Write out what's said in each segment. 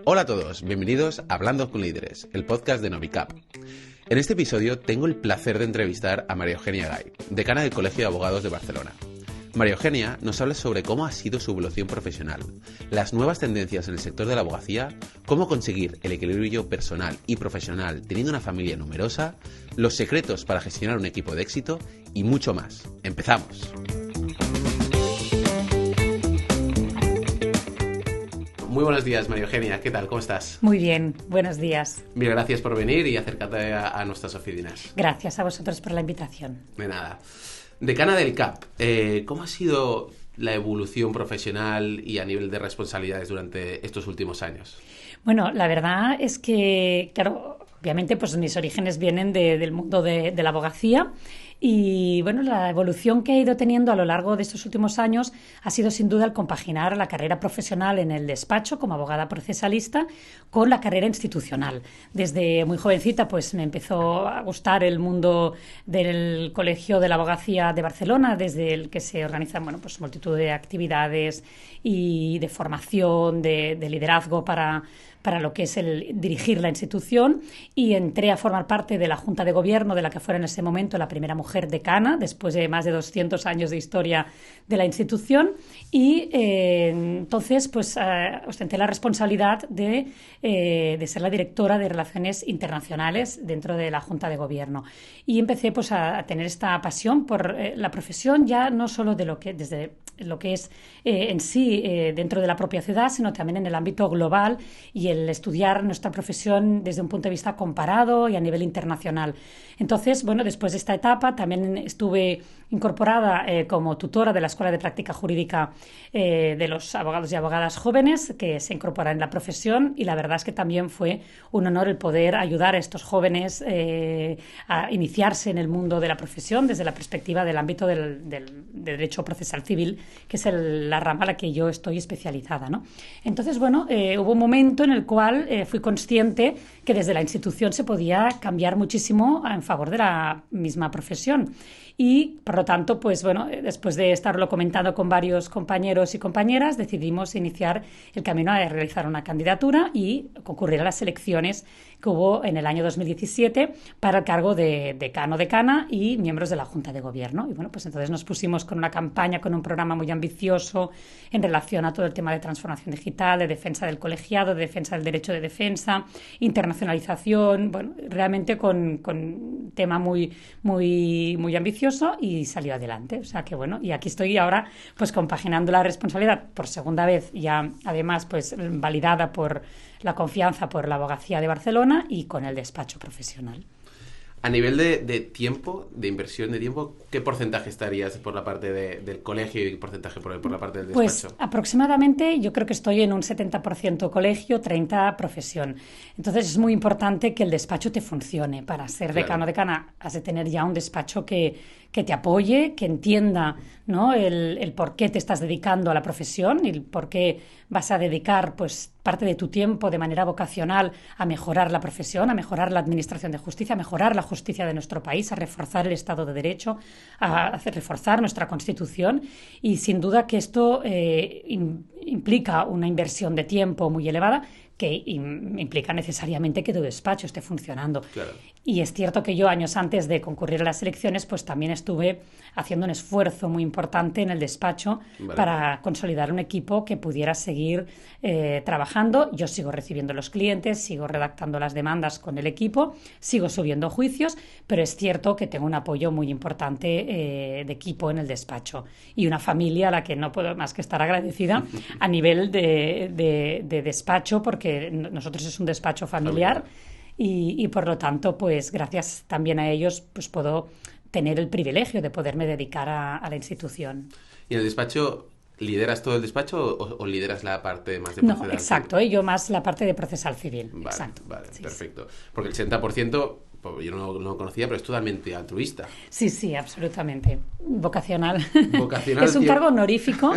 Hola a todos, bienvenidos a Hablando con Líderes, el podcast de Novicap. En este episodio tengo el placer de entrevistar a María Eugenia Gay, decana del Colegio de Abogados de Barcelona. María Eugenia nos habla sobre cómo ha sido su evolución profesional, las nuevas tendencias en el sector de la abogacía, cómo conseguir el equilibrio personal y profesional teniendo una familia numerosa, los secretos para gestionar un equipo de éxito y mucho más. ¡Empezamos! Muy buenos días, María Eugenia. ¿Qué tal? ¿Cómo estás? Muy bien, buenos días. Mil gracias por venir y acercarte a nuestras oficinas. Gracias a vosotros por la invitación. De nada. Decana del CAP, ¿cómo ha sido la evolución profesional y a nivel de responsabilidades durante estos últimos años? Bueno, la verdad es que, claro, obviamente pues mis orígenes vienen del mundo de la abogacía. Y bueno, la evolución que he ido teniendo a lo largo de estos últimos años ha sido sin duda el compaginar la carrera profesional en el despacho como abogada procesalista con la carrera institucional. Desde muy jovencita pues me empezó a gustar el mundo del Colegio de la Abogacía de Barcelona, desde el que se organizan pues multitud de actividades y de formación, de liderazgo para lo que es el dirigir la institución, y entré a formar parte de la Junta de Gobierno de la que fuera en ese momento la primera mujer decana, después de más de 200 años de historia de la institución, y entonces pues ostenté la responsabilidad de ser la directora de Relaciones Internacionales dentro de la Junta de Gobierno. Y empecé pues a tener esta pasión por la profesión, ya no solo desde lo que es en sí dentro de la propia ciudad, sino también en el ámbito global y el estudiar nuestra profesión desde un punto de vista comparado y a nivel internacional. Entonces, bueno, después de esta etapa también estuve incorporada como tutora de la Escuela de Práctica Jurídica de los abogados y abogadas jóvenes que se incorporan en la profesión, y la verdad es que también fue un honor el poder ayudar a estos jóvenes a iniciarse en el mundo de la profesión desde la perspectiva del ámbito del derecho procesal civil, que es la rama a la que yo estoy especializada, ¿no? Entonces, bueno, hubo un momento en el cual fui consciente que desde la institución se podía cambiar muchísimo en favor de la misma profesión. Y, por lo tanto, pues bueno, después de estarlo comentando con varios compañeros y compañeras, decidimos iniciar el camino a realizar una candidatura y concurrir a las elecciones que hubo en el año 2017 para el cargo de decano, decana y miembros de la Junta de Gobierno. Y bueno, pues entonces nos pusimos con una campaña, con un programa muy ambicioso en relación a todo el tema de transformación digital, de defensa del colegiado, de defensa del derecho de defensa, internacionalización, bueno, realmente con un tema muy, muy, muy ambicioso, y salió adelante. O sea que bueno, y aquí estoy ahora pues compaginando la responsabilidad por segunda vez, ya además pues validada por la confianza por la Abogacía de Barcelona y con el despacho profesional. A nivel de tiempo, de inversión de tiempo, ¿qué porcentaje estarías por la parte del colegio y qué porcentaje por la parte del despacho? Pues aproximadamente yo creo que estoy en un 70% colegio, 30% profesión. Entonces es muy importante que el despacho te funcione. Para ser decano o decana has de tener ya un despacho que te apoye, que entienda, ¿no?, el por qué te estás dedicando a la profesión y el por qué vas a dedicar pues parte de tu tiempo de manera vocacional a mejorar la profesión, a mejorar la administración de justicia, a mejorar la justicia de nuestro país, a reforzar el Estado de Derecho, a reforzar nuestra Constitución. Y sin duda que esto implica una inversión de tiempo muy elevada, que implica necesariamente que tu despacho esté funcionando. Claro. Y es cierto que yo, años antes de concurrir a las elecciones, pues también estuve haciendo un esfuerzo muy importante en el despacho para consolidar un equipo que pudiera seguir trabajando. Yo sigo recibiendo los clientes, sigo redactando las demandas con el equipo, sigo subiendo juicios, pero es cierto que tengo un apoyo muy importante de equipo en el despacho y una familia a la que no puedo más que estar agradecida a nivel de despacho, porque nosotros es un despacho familiar. Y por lo tanto, pues gracias también a ellos, pues puedo tener el privilegio de poderme dedicar a la institución. ¿Y en el despacho lideras todo el despacho o lideras la parte más de procesal? No, exacto, yo más la parte de procesal civil. Vale, exacto. Vale, sí, perfecto. Porque el 60%, yo no lo conocía, pero es totalmente altruista. Sí, absolutamente. Vocacional. Vocacional Es un cargo honorífico.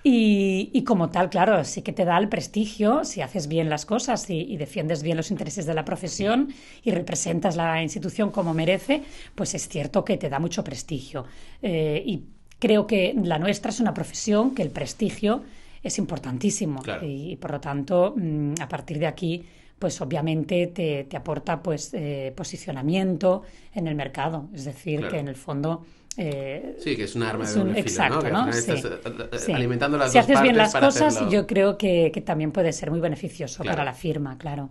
Y como tal, claro, sí que te da el prestigio si haces bien las cosas y defiendes bien los intereses de la profesión y representas la institución como merece, pues es cierto que te da mucho prestigio. Y creo que la nuestra es una profesión que el prestigio es importantísimo. Claro. Y por lo tanto, a partir de aquí, pues obviamente te aporta pues posicionamiento en el mercado. Es decir, Claro. que en el fondo... sí, que es un arma de es un- doble filo, exacto, ¿no? Que ¿no? al final Sí. estás Sí. alimentando las Si dos haces bien partes las para cosas, hacerlo. yo creo que también puede ser muy beneficioso Claro. para la firma, claro.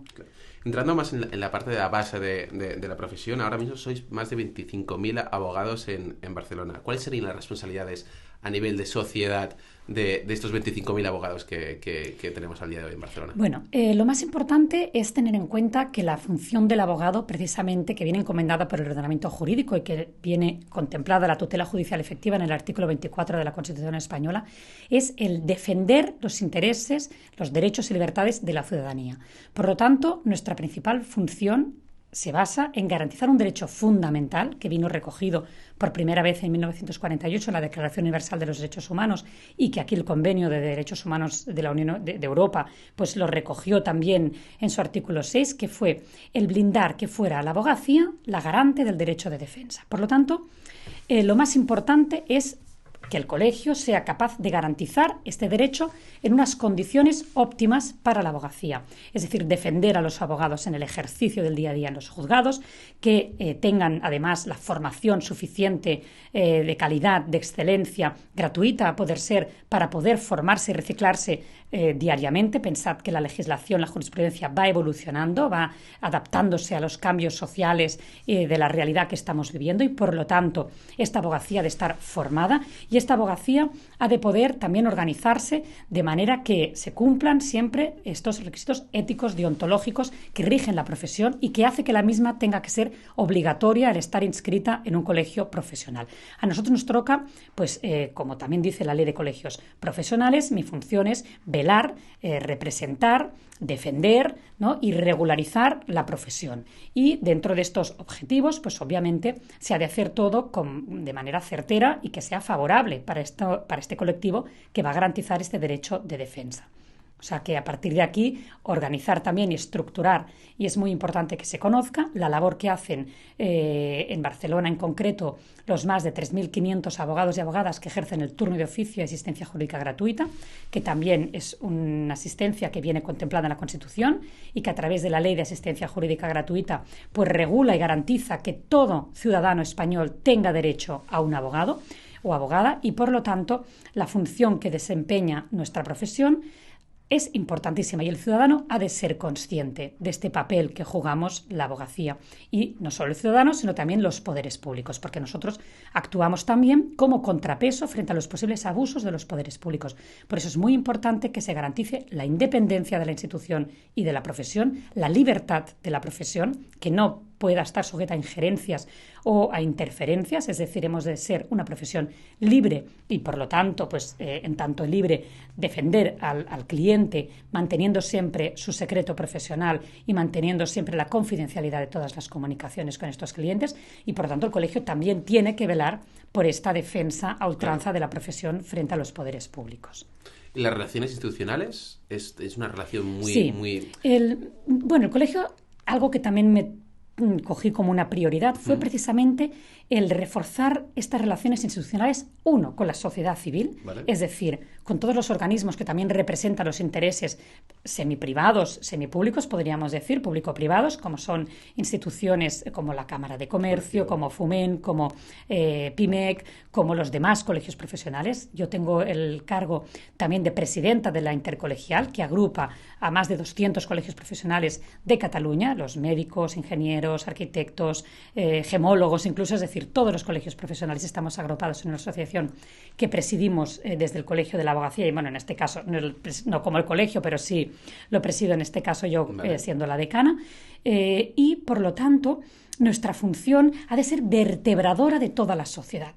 Entrando más en la parte de la base de la profesión, ahora mismo sois más de 25.000 abogados en Barcelona. ¿Cuáles serían las responsabilidades a nivel de sociedad de estos 25.000 abogados que tenemos al día de hoy en Barcelona? Bueno, lo más importante es tener en cuenta que la función del abogado, precisamente, que viene encomendada por el ordenamiento jurídico y que viene contemplada la tutela judicial efectiva en el artículo 24 de la Constitución española, es el defender los intereses, los derechos y libertades de la ciudadanía. Por lo tanto, nuestra principal función se basa en garantizar un derecho fundamental que vino recogido por primera vez en 1948 en la Declaración Universal de los Derechos Humanos y que aquí el Convenio de Derechos Humanos de la Unión de Europa pues lo recogió también en su artículo 6, que fue el blindar que fuera la abogacía la garante del derecho de defensa. Por lo tanto, lo más importante es que el colegio sea capaz de garantizar este derecho en unas condiciones óptimas para la abogacía. Es decir, defender a los abogados en el ejercicio del día a día en los juzgados, que tengan además la formación suficiente de calidad, de excelencia, gratuita a poder ser, para poder formarse y reciclarse diariamente. Pensad que la legislación, la jurisprudencia va evolucionando, va adaptándose a los cambios sociales de la realidad que estamos viviendo y, por lo tanto, esta abogacía ha de estar formada y esta abogacía ha de poder también organizarse de manera que se cumplan siempre estos requisitos éticos, deontológicos que rigen la profesión y que hace que la misma tenga que ser obligatoria al estar inscrita en un colegio profesional. A nosotros nos toca, pues, como también dice la Ley de Colegios Profesionales, mi función es velar, representar, defender, ¿no? y regularizar la profesión. Y dentro de estos objetivos, pues obviamente se ha de hacer todo de manera certera y que sea favorable para este colectivo que va a garantizar este derecho de defensa. O sea que a partir de aquí organizar también y estructurar, y es muy importante que se conozca la labor que hacen en Barcelona en concreto los más de 3.500 abogados y abogadas que ejercen el turno de oficio y asistencia jurídica gratuita, que también es una asistencia que viene contemplada en la Constitución y que a través de la Ley de Asistencia Jurídica Gratuita pues regula y garantiza que todo ciudadano español tenga derecho a un abogado o abogada y por lo tanto la función que desempeña nuestra profesión es importantísima y el ciudadano ha de ser consciente de este papel que jugamos la abogacía. Y no solo el ciudadano, sino también los poderes públicos, porque nosotros actuamos también como contrapeso frente a los posibles abusos de los poderes públicos. Por eso es muy importante que se garantice la independencia de la institución y de la profesión, la libertad de la profesión, que no pueda estar sujeta a injerencias o a interferencias, es decir, hemos de ser una profesión libre y, por lo tanto, pues en tanto libre, defender al cliente, manteniendo siempre su secreto profesional y manteniendo siempre la confidencialidad de todas las comunicaciones con estos clientes y, por lo tanto, el colegio también tiene que velar por esta defensa a ultranza de la profesión frente a los poderes públicos. ¿Y las relaciones institucionales? Es una relación muy... Sí. muy... El colegio, algo que también me cogí como una prioridad fue precisamente el reforzar estas relaciones institucionales, uno, con la sociedad civil, ¿vale? Es decir, con todos los organismos que también representan los intereses semiprivados, semipúblicos, podríamos decir, público-privados, como son instituciones como la Cámara de Comercio, como FUMEN, como PIMEC, como los demás colegios profesionales. Yo tengo el cargo también de presidenta de la Intercolegial, que agrupa a más de 200 colegios profesionales de Cataluña, los médicos, ingenieros, arquitectos, gemólogos, incluso, es decir, todos los colegios profesionales estamos agrupados en una asociación que presidimos desde el Colegio de la Abogacía, y bueno, en este caso, no como el colegio, pero sí lo presido en este caso yo, vale. Siendo la decana, y por lo tanto nuestra función ha de ser vertebradora de toda la sociedad.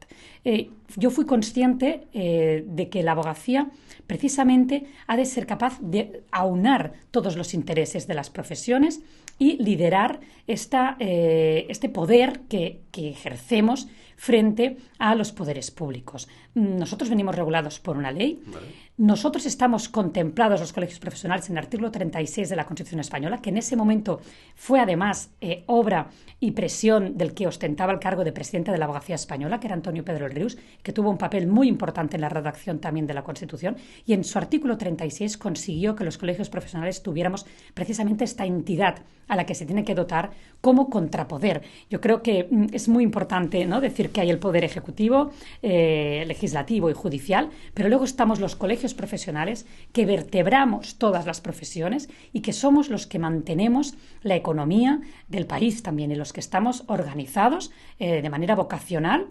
Yo fui consciente de que la abogacía precisamente ha de ser capaz de aunar todos los intereses de las profesiones y liderar este poder que ejercemos frente a los poderes públicos. Nosotros venimos regulados por una ley. Vale. Nosotros estamos contemplados, los colegios profesionales, en el artículo 36 de la Constitución española, que en ese momento fue además obra y presión del que ostentaba el cargo de presidente de la Abogacía Española, que era Antonio Pedro Rius, que tuvo un papel muy importante en la redacción también de la Constitución, y en su artículo 36 consiguió que los colegios profesionales tuviéramos precisamente esta entidad a la que se tiene que dotar como contrapoder. Yo creo que es muy importante, ¿no?, decir que hay el poder ejecutivo, legislativo y judicial, pero luego estamos los colegios profesionales que vertebramos todas las profesiones y que somos los que mantenemos la economía del país también, y los que estamos organizados de manera vocacional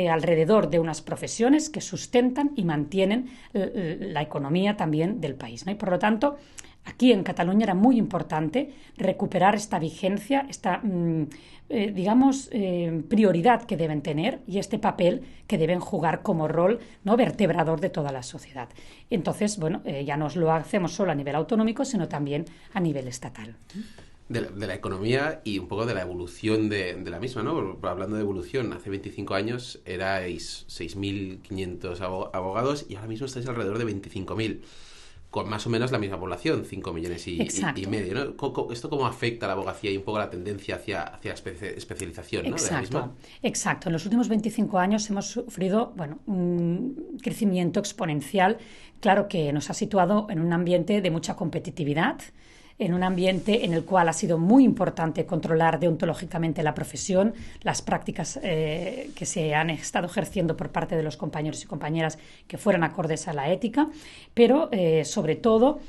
alrededor de unas profesiones que sustentan y mantienen la economía también del país, ¿no? Y por lo tanto, aquí en Cataluña era muy importante recuperar esta vigencia, esta, prioridad que deben tener y este papel que deben jugar como rol, ¿no?, vertebrador de toda la sociedad. Entonces, ya no lo hacemos solo a nivel autonómico, sino también a nivel estatal. De la economía y un poco de la evolución de la misma, ¿no? Hablando de evolución, hace 25 años erais 6.500 abogados y ahora mismo estáis alrededor de 25.000. Con más o menos la misma población, 5 millones y medio, ¿no? ¿Esto cómo afecta a la abogacía y un poco la tendencia hacia especialización, ¿no?, de la misma? Exacto. En los últimos 25 años hemos sufrido un crecimiento exponencial, claro, que nos ha situado en un ambiente de mucha competitividad, en un ambiente en el cual ha sido muy importante controlar deontológicamente la profesión, las prácticas que se han estado ejerciendo por parte de los compañeros y compañeras que fueran acordes a la ética, pero sobre todo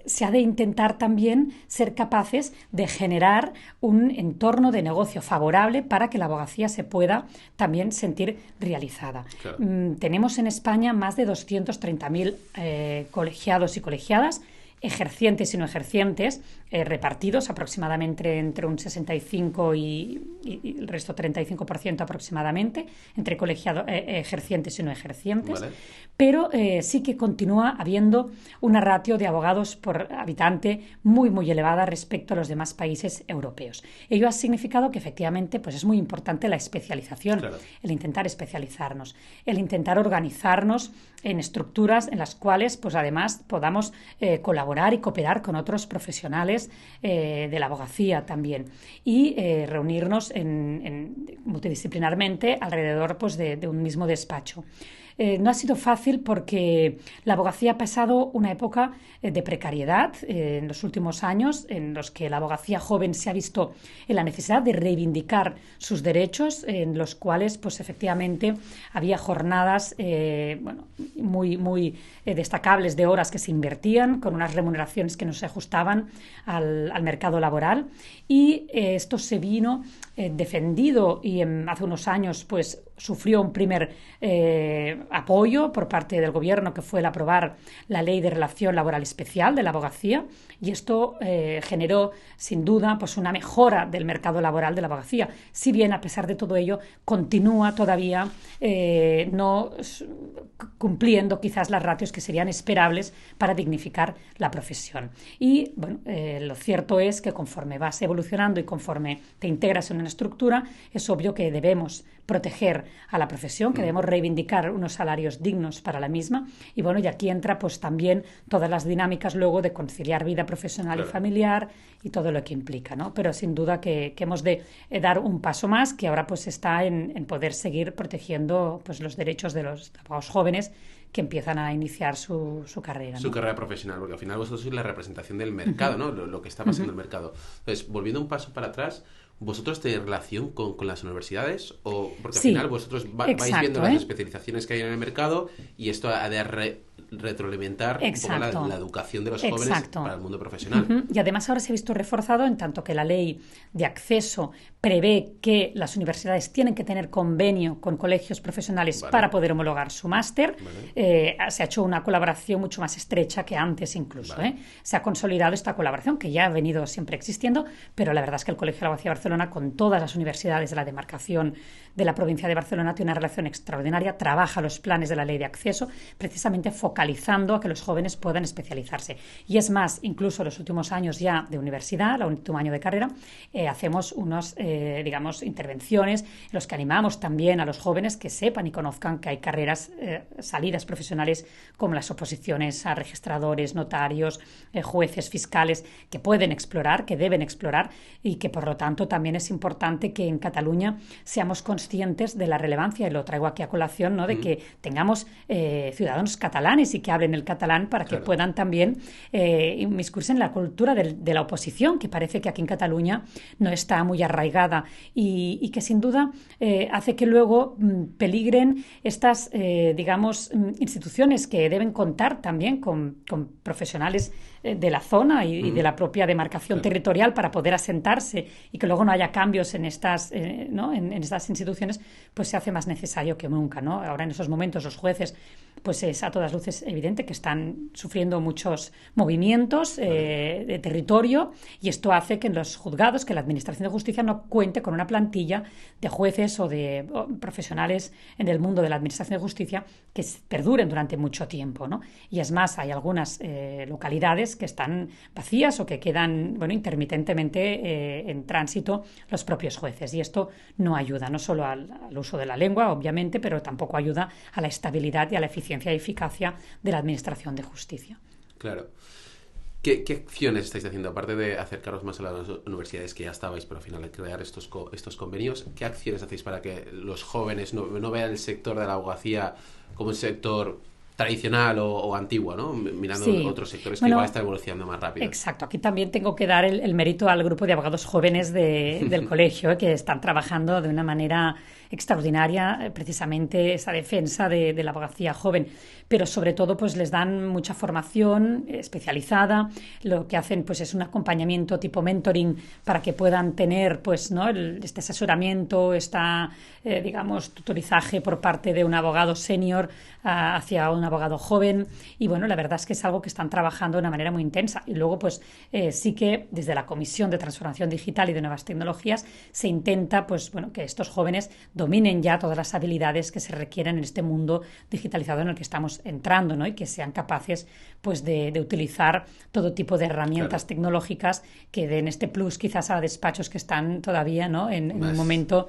se ha de intentar también ser capaces de generar un entorno de negocio favorable para que la abogacía se pueda también sentir realizada. Claro. Tenemos en España más de 230.000 colegiados y colegiadas, ejercientes y no ejercientes, repartidos aproximadamente entre un 65 y el resto 35% aproximadamente, entre ejercientes y no ejercientes. Vale. Pero sí que continúa habiendo una ratio de abogados por habitante muy, muy elevada respecto a los demás países europeos. Ello ha significado que efectivamente pues es muy importante la especialización, claro, el intentar especializarnos, el intentar organizarnos en estructuras en las cuales pues además podamos colaborar y cooperar con otros profesionales de la abogacía también y reunirnos multidisciplinarmente alrededor pues, de un mismo despacho. No ha sido fácil porque la abogacía ha pasado una época de precariedad en los últimos años, en los que la abogacía joven se ha visto en la necesidad de reivindicar sus derechos, en los cuales pues efectivamente había jornadas muy, muy destacables de horas que se invertían, con unas remuneraciones que no se ajustaban al mercado laboral, y esto se vino defendido y hace unos años pues sufrió un primer apoyo por parte del gobierno, que fue el aprobar la Ley de Relación Laboral Especial de la abogacía, y esto generó sin duda pues una mejora del mercado laboral de la abogacía, si bien a pesar de todo ello continúa todavía no cumpliendo quizás las ratios que serían esperables para dignificar la profesión. Y lo cierto es que conforme vas evolucionando y conforme te integras en una estructura, es obvio que debemos proteger a la profesión, que debemos reivindicar unos salarios dignos para la misma, y aquí entra pues también todas las dinámicas luego de conciliar vida profesional, claro, y familiar y todo lo que implica, ¿no? Pero sin duda que hemos de dar un paso más, que ahora pues está en poder seguir protegiendo pues los derechos de los abogados jóvenes que empiezan a iniciar su carrera, ¿no? Su carrera profesional, porque al final vosotros sois la representación del mercado, ¿no? Lo que está pasando en el mercado. Entonces, volviendo un paso para atrás, ¿vosotros tenéis relación con las universidades? Porque al final vosotros vais viendo las especializaciones que hay en el mercado y esto ha de retroalimentar un poco la educación de los jóvenes para el mundo profesional. Y además ahora se ha visto reforzado en tanto que la ley de acceso prevé que las universidades tienen que tener convenio con colegios profesionales para poder homologar su máster. Se ha hecho una colaboración mucho más estrecha que antes incluso. Se ha consolidado esta colaboración, que ya ha venido siempre existiendo, pero la verdad es que el Colegio de la Abogacía de Barcelona Barcelona, con todas las universidades de la demarcación de la provincia de Barcelona, tiene una relación extraordinaria, trabaja los planes de la ley de acceso, precisamente focalizando a que los jóvenes puedan especializarse. Y es más, incluso los últimos años ya de universidad, el último año de carrera, hacemos unas, intervenciones en los que animamos también a los jóvenes que sepan y conozcan que hay carreras, salidas profesionales como las oposiciones a registradores, notarios, jueces, fiscales, que pueden explorar, que deben explorar y que por lo tanto también es importante que en Cataluña seamos conscientes de la relevancia, y lo traigo aquí a colación, ¿no?, de que tengamos ciudadanos catalanes y que hablen el catalán para que puedan también inmiscuirse en la cultura de la oposición, que parece que aquí en Cataluña no está muy arraigada y que sin duda hace que luego peligren estas, instituciones que deben contar también con profesionales de la zona y de la propia demarcación territorial para poder asentarse y que luego no haya cambios en estas, en estas instituciones, pues se hace más necesario que nunca, ¿no? Ahora en esos momentos los jueces, pues es a todas luces evidente que están sufriendo muchos movimientos de territorio, y esto hace que en los juzgados, que la Administración de Justicia no cuente con una plantilla de jueces o de profesionales en el mundo de la Administración de Justicia que perduren durante mucho tiempo, ¿no? Y es más, hay algunas localidades que están vacías o que quedan, intermitentemente en tránsito los propios jueces, y esto no ayuda no solo al uso de la lengua, obviamente, pero tampoco ayuda a la estabilidad y a la eficiencia y eficacia de la Administración de Justicia. Claro. ¿Qué acciones estáis haciendo, aparte de acercaros más a las universidades que ya estabais, pero al final de crear estos convenios? ¿Qué acciones hacéis para que los jóvenes no vean el sector de la abogacía como un sector tradicional o antiguo, ¿no? Mirando otros sectores que igual están evolucionando más rápido? Exacto. Aquí también tengo que dar el mérito al grupo de abogados jóvenes del colegio, que están trabajando de una manera extraordinaria precisamente esa defensa de la abogacía joven, pero sobre todo pues les dan mucha formación especializada. Lo que hacen pues es un acompañamiento tipo mentoring para que puedan tener pues este asesoramiento, tutorizaje por parte de un abogado senior hacia un abogado joven, y la verdad es que es algo que están trabajando de una manera muy intensa. Y luego pues sí que desde la Comisión de Transformación Digital y de Nuevas Tecnologías se intenta que estos jóvenes dominen ya todas las habilidades que se requieren en este mundo digitalizado en el que estamos entrando, ¿no? Y que sean capaces pues de utilizar todo tipo de herramientas tecnológicas que den este plus quizás a despachos que están todavía, ¿no?, en un momento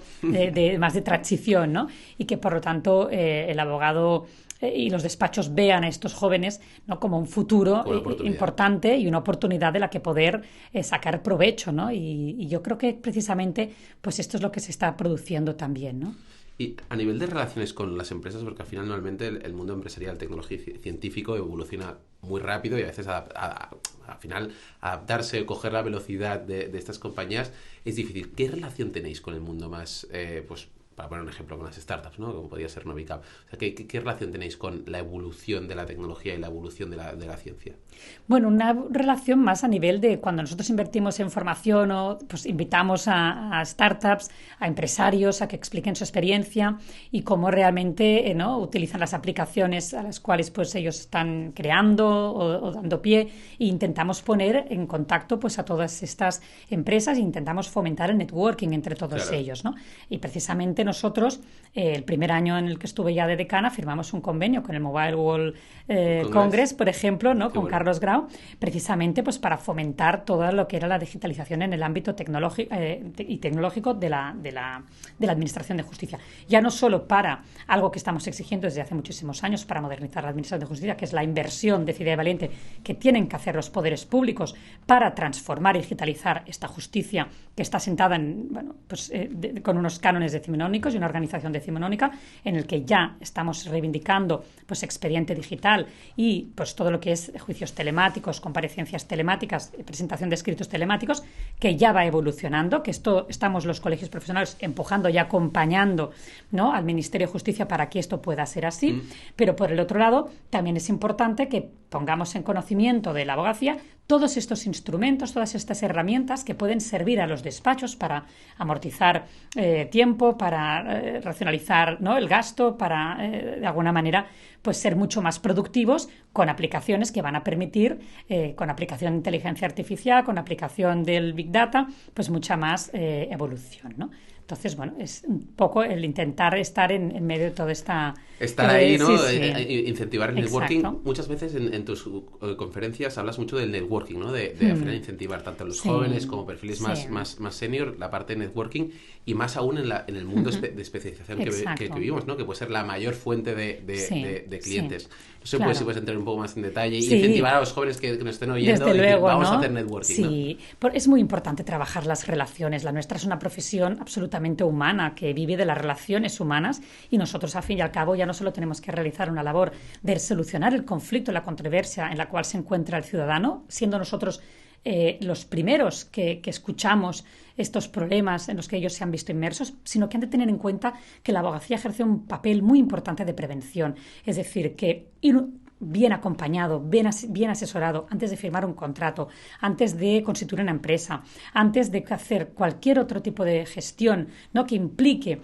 más de transición, ¿no? Y que por lo tanto el abogado y los despachos vean a estos jóvenes, ¿no?, como un futuro importante y una oportunidad de la que poder sacar provecho, ¿no? Y yo creo que precisamente pues esto es lo que se está produciendo también, ¿no? Y a nivel de relaciones con las empresas, porque al final normalmente el mundo empresarial, tecnológico y científico evoluciona muy rápido, y a veces al final adaptarse o coger la velocidad de estas compañías es difícil. ¿Qué relación tenéis con el mundo más, para poner un ejemplo, con las startups, ¿no?, como podría ser Novicap? O sea, ¿qué relación tenéis con la evolución de la tecnología y la evolución de la ciencia? Bueno, una relación más a nivel de cuando nosotros invertimos en formación o pues invitamos a startups, a empresarios a que expliquen su experiencia y cómo realmente utilizan las aplicaciones a las cuales pues ellos están creando o dando pie, e intentamos poner en contacto pues a todas estas empresas e intentamos fomentar el networking entre todos ellos, ¿no? Y precisamente nosotros, el primer año en el que estuve ya de decana, firmamos un convenio con el Mobile World Congress, por ejemplo, ¿no?, con Carlos Grau, precisamente pues para fomentar todo lo que era la digitalización en el ámbito tecnológico de la Administración de Justicia. Ya no solo para algo que estamos exigiendo desde hace muchísimos años para modernizar la Administración de Justicia, que es la inversión decidida y valiente que tienen que hacer los poderes públicos para transformar y digitalizar esta justicia que está sentada con unos cánones decimonónicos y una organización decimonónica en el que ya estamos reivindicando pues expediente digital y pues todo lo que es juicios telemáticos, comparecencias telemáticas, presentación de escritos telemáticos, que ya va evolucionando, que estamos los colegios profesionales empujando y acompañando, ¿no?, al Ministerio de Justicia para que esto pueda ser así, pero por el otro lado también es importante que pongamos en conocimiento de la abogacía todos estos instrumentos, todas estas herramientas que pueden servir a los despachos para amortizar tiempo, para racionalizar, ¿no?, el gasto, para, de alguna manera, pues ser mucho más productivos con aplicaciones que van a permitir, con aplicación de inteligencia artificial, con aplicación del Big Data, pues mucha más evolución, ¿no? Entonces, bueno, es un poco el intentar estar en medio de toda esta... Estar ahí, ¿no? Sí, sí. Incentivar el networking. Exacto. Muchas veces en tus conferencias hablas mucho del networking, ¿no? De al final incentivar tanto a los jóvenes como perfiles más senior, la parte de networking, y más aún en el mundo de especialización que vivimos, ¿no? Que puede ser la mayor fuente de clientes. No sé si puedes entrar un poco más en detalle y incentivar a los jóvenes que nos estén oyendo. Desde luego, vamos ¿no? a hacer networking. Sí, es muy importante trabajar las relaciones. La nuestra es una profesión absolutamente humana que vive de las relaciones humanas, y nosotros, al fin y al cabo, ya no solo tenemos que realizar una labor de solucionar el conflicto, la controversia en la cual se encuentra el ciudadano, siendo nosotros los primeros que escuchamos estos problemas en los que ellos se han visto inmersos, sino que han de tener en cuenta que la abogacía ejerce un papel muy importante de prevención. Es decir, que ir bien acompañado, bien asesorado, antes de firmar un contrato, antes de constituir una empresa, antes de hacer cualquier otro tipo de gestión, ¿no?, que implique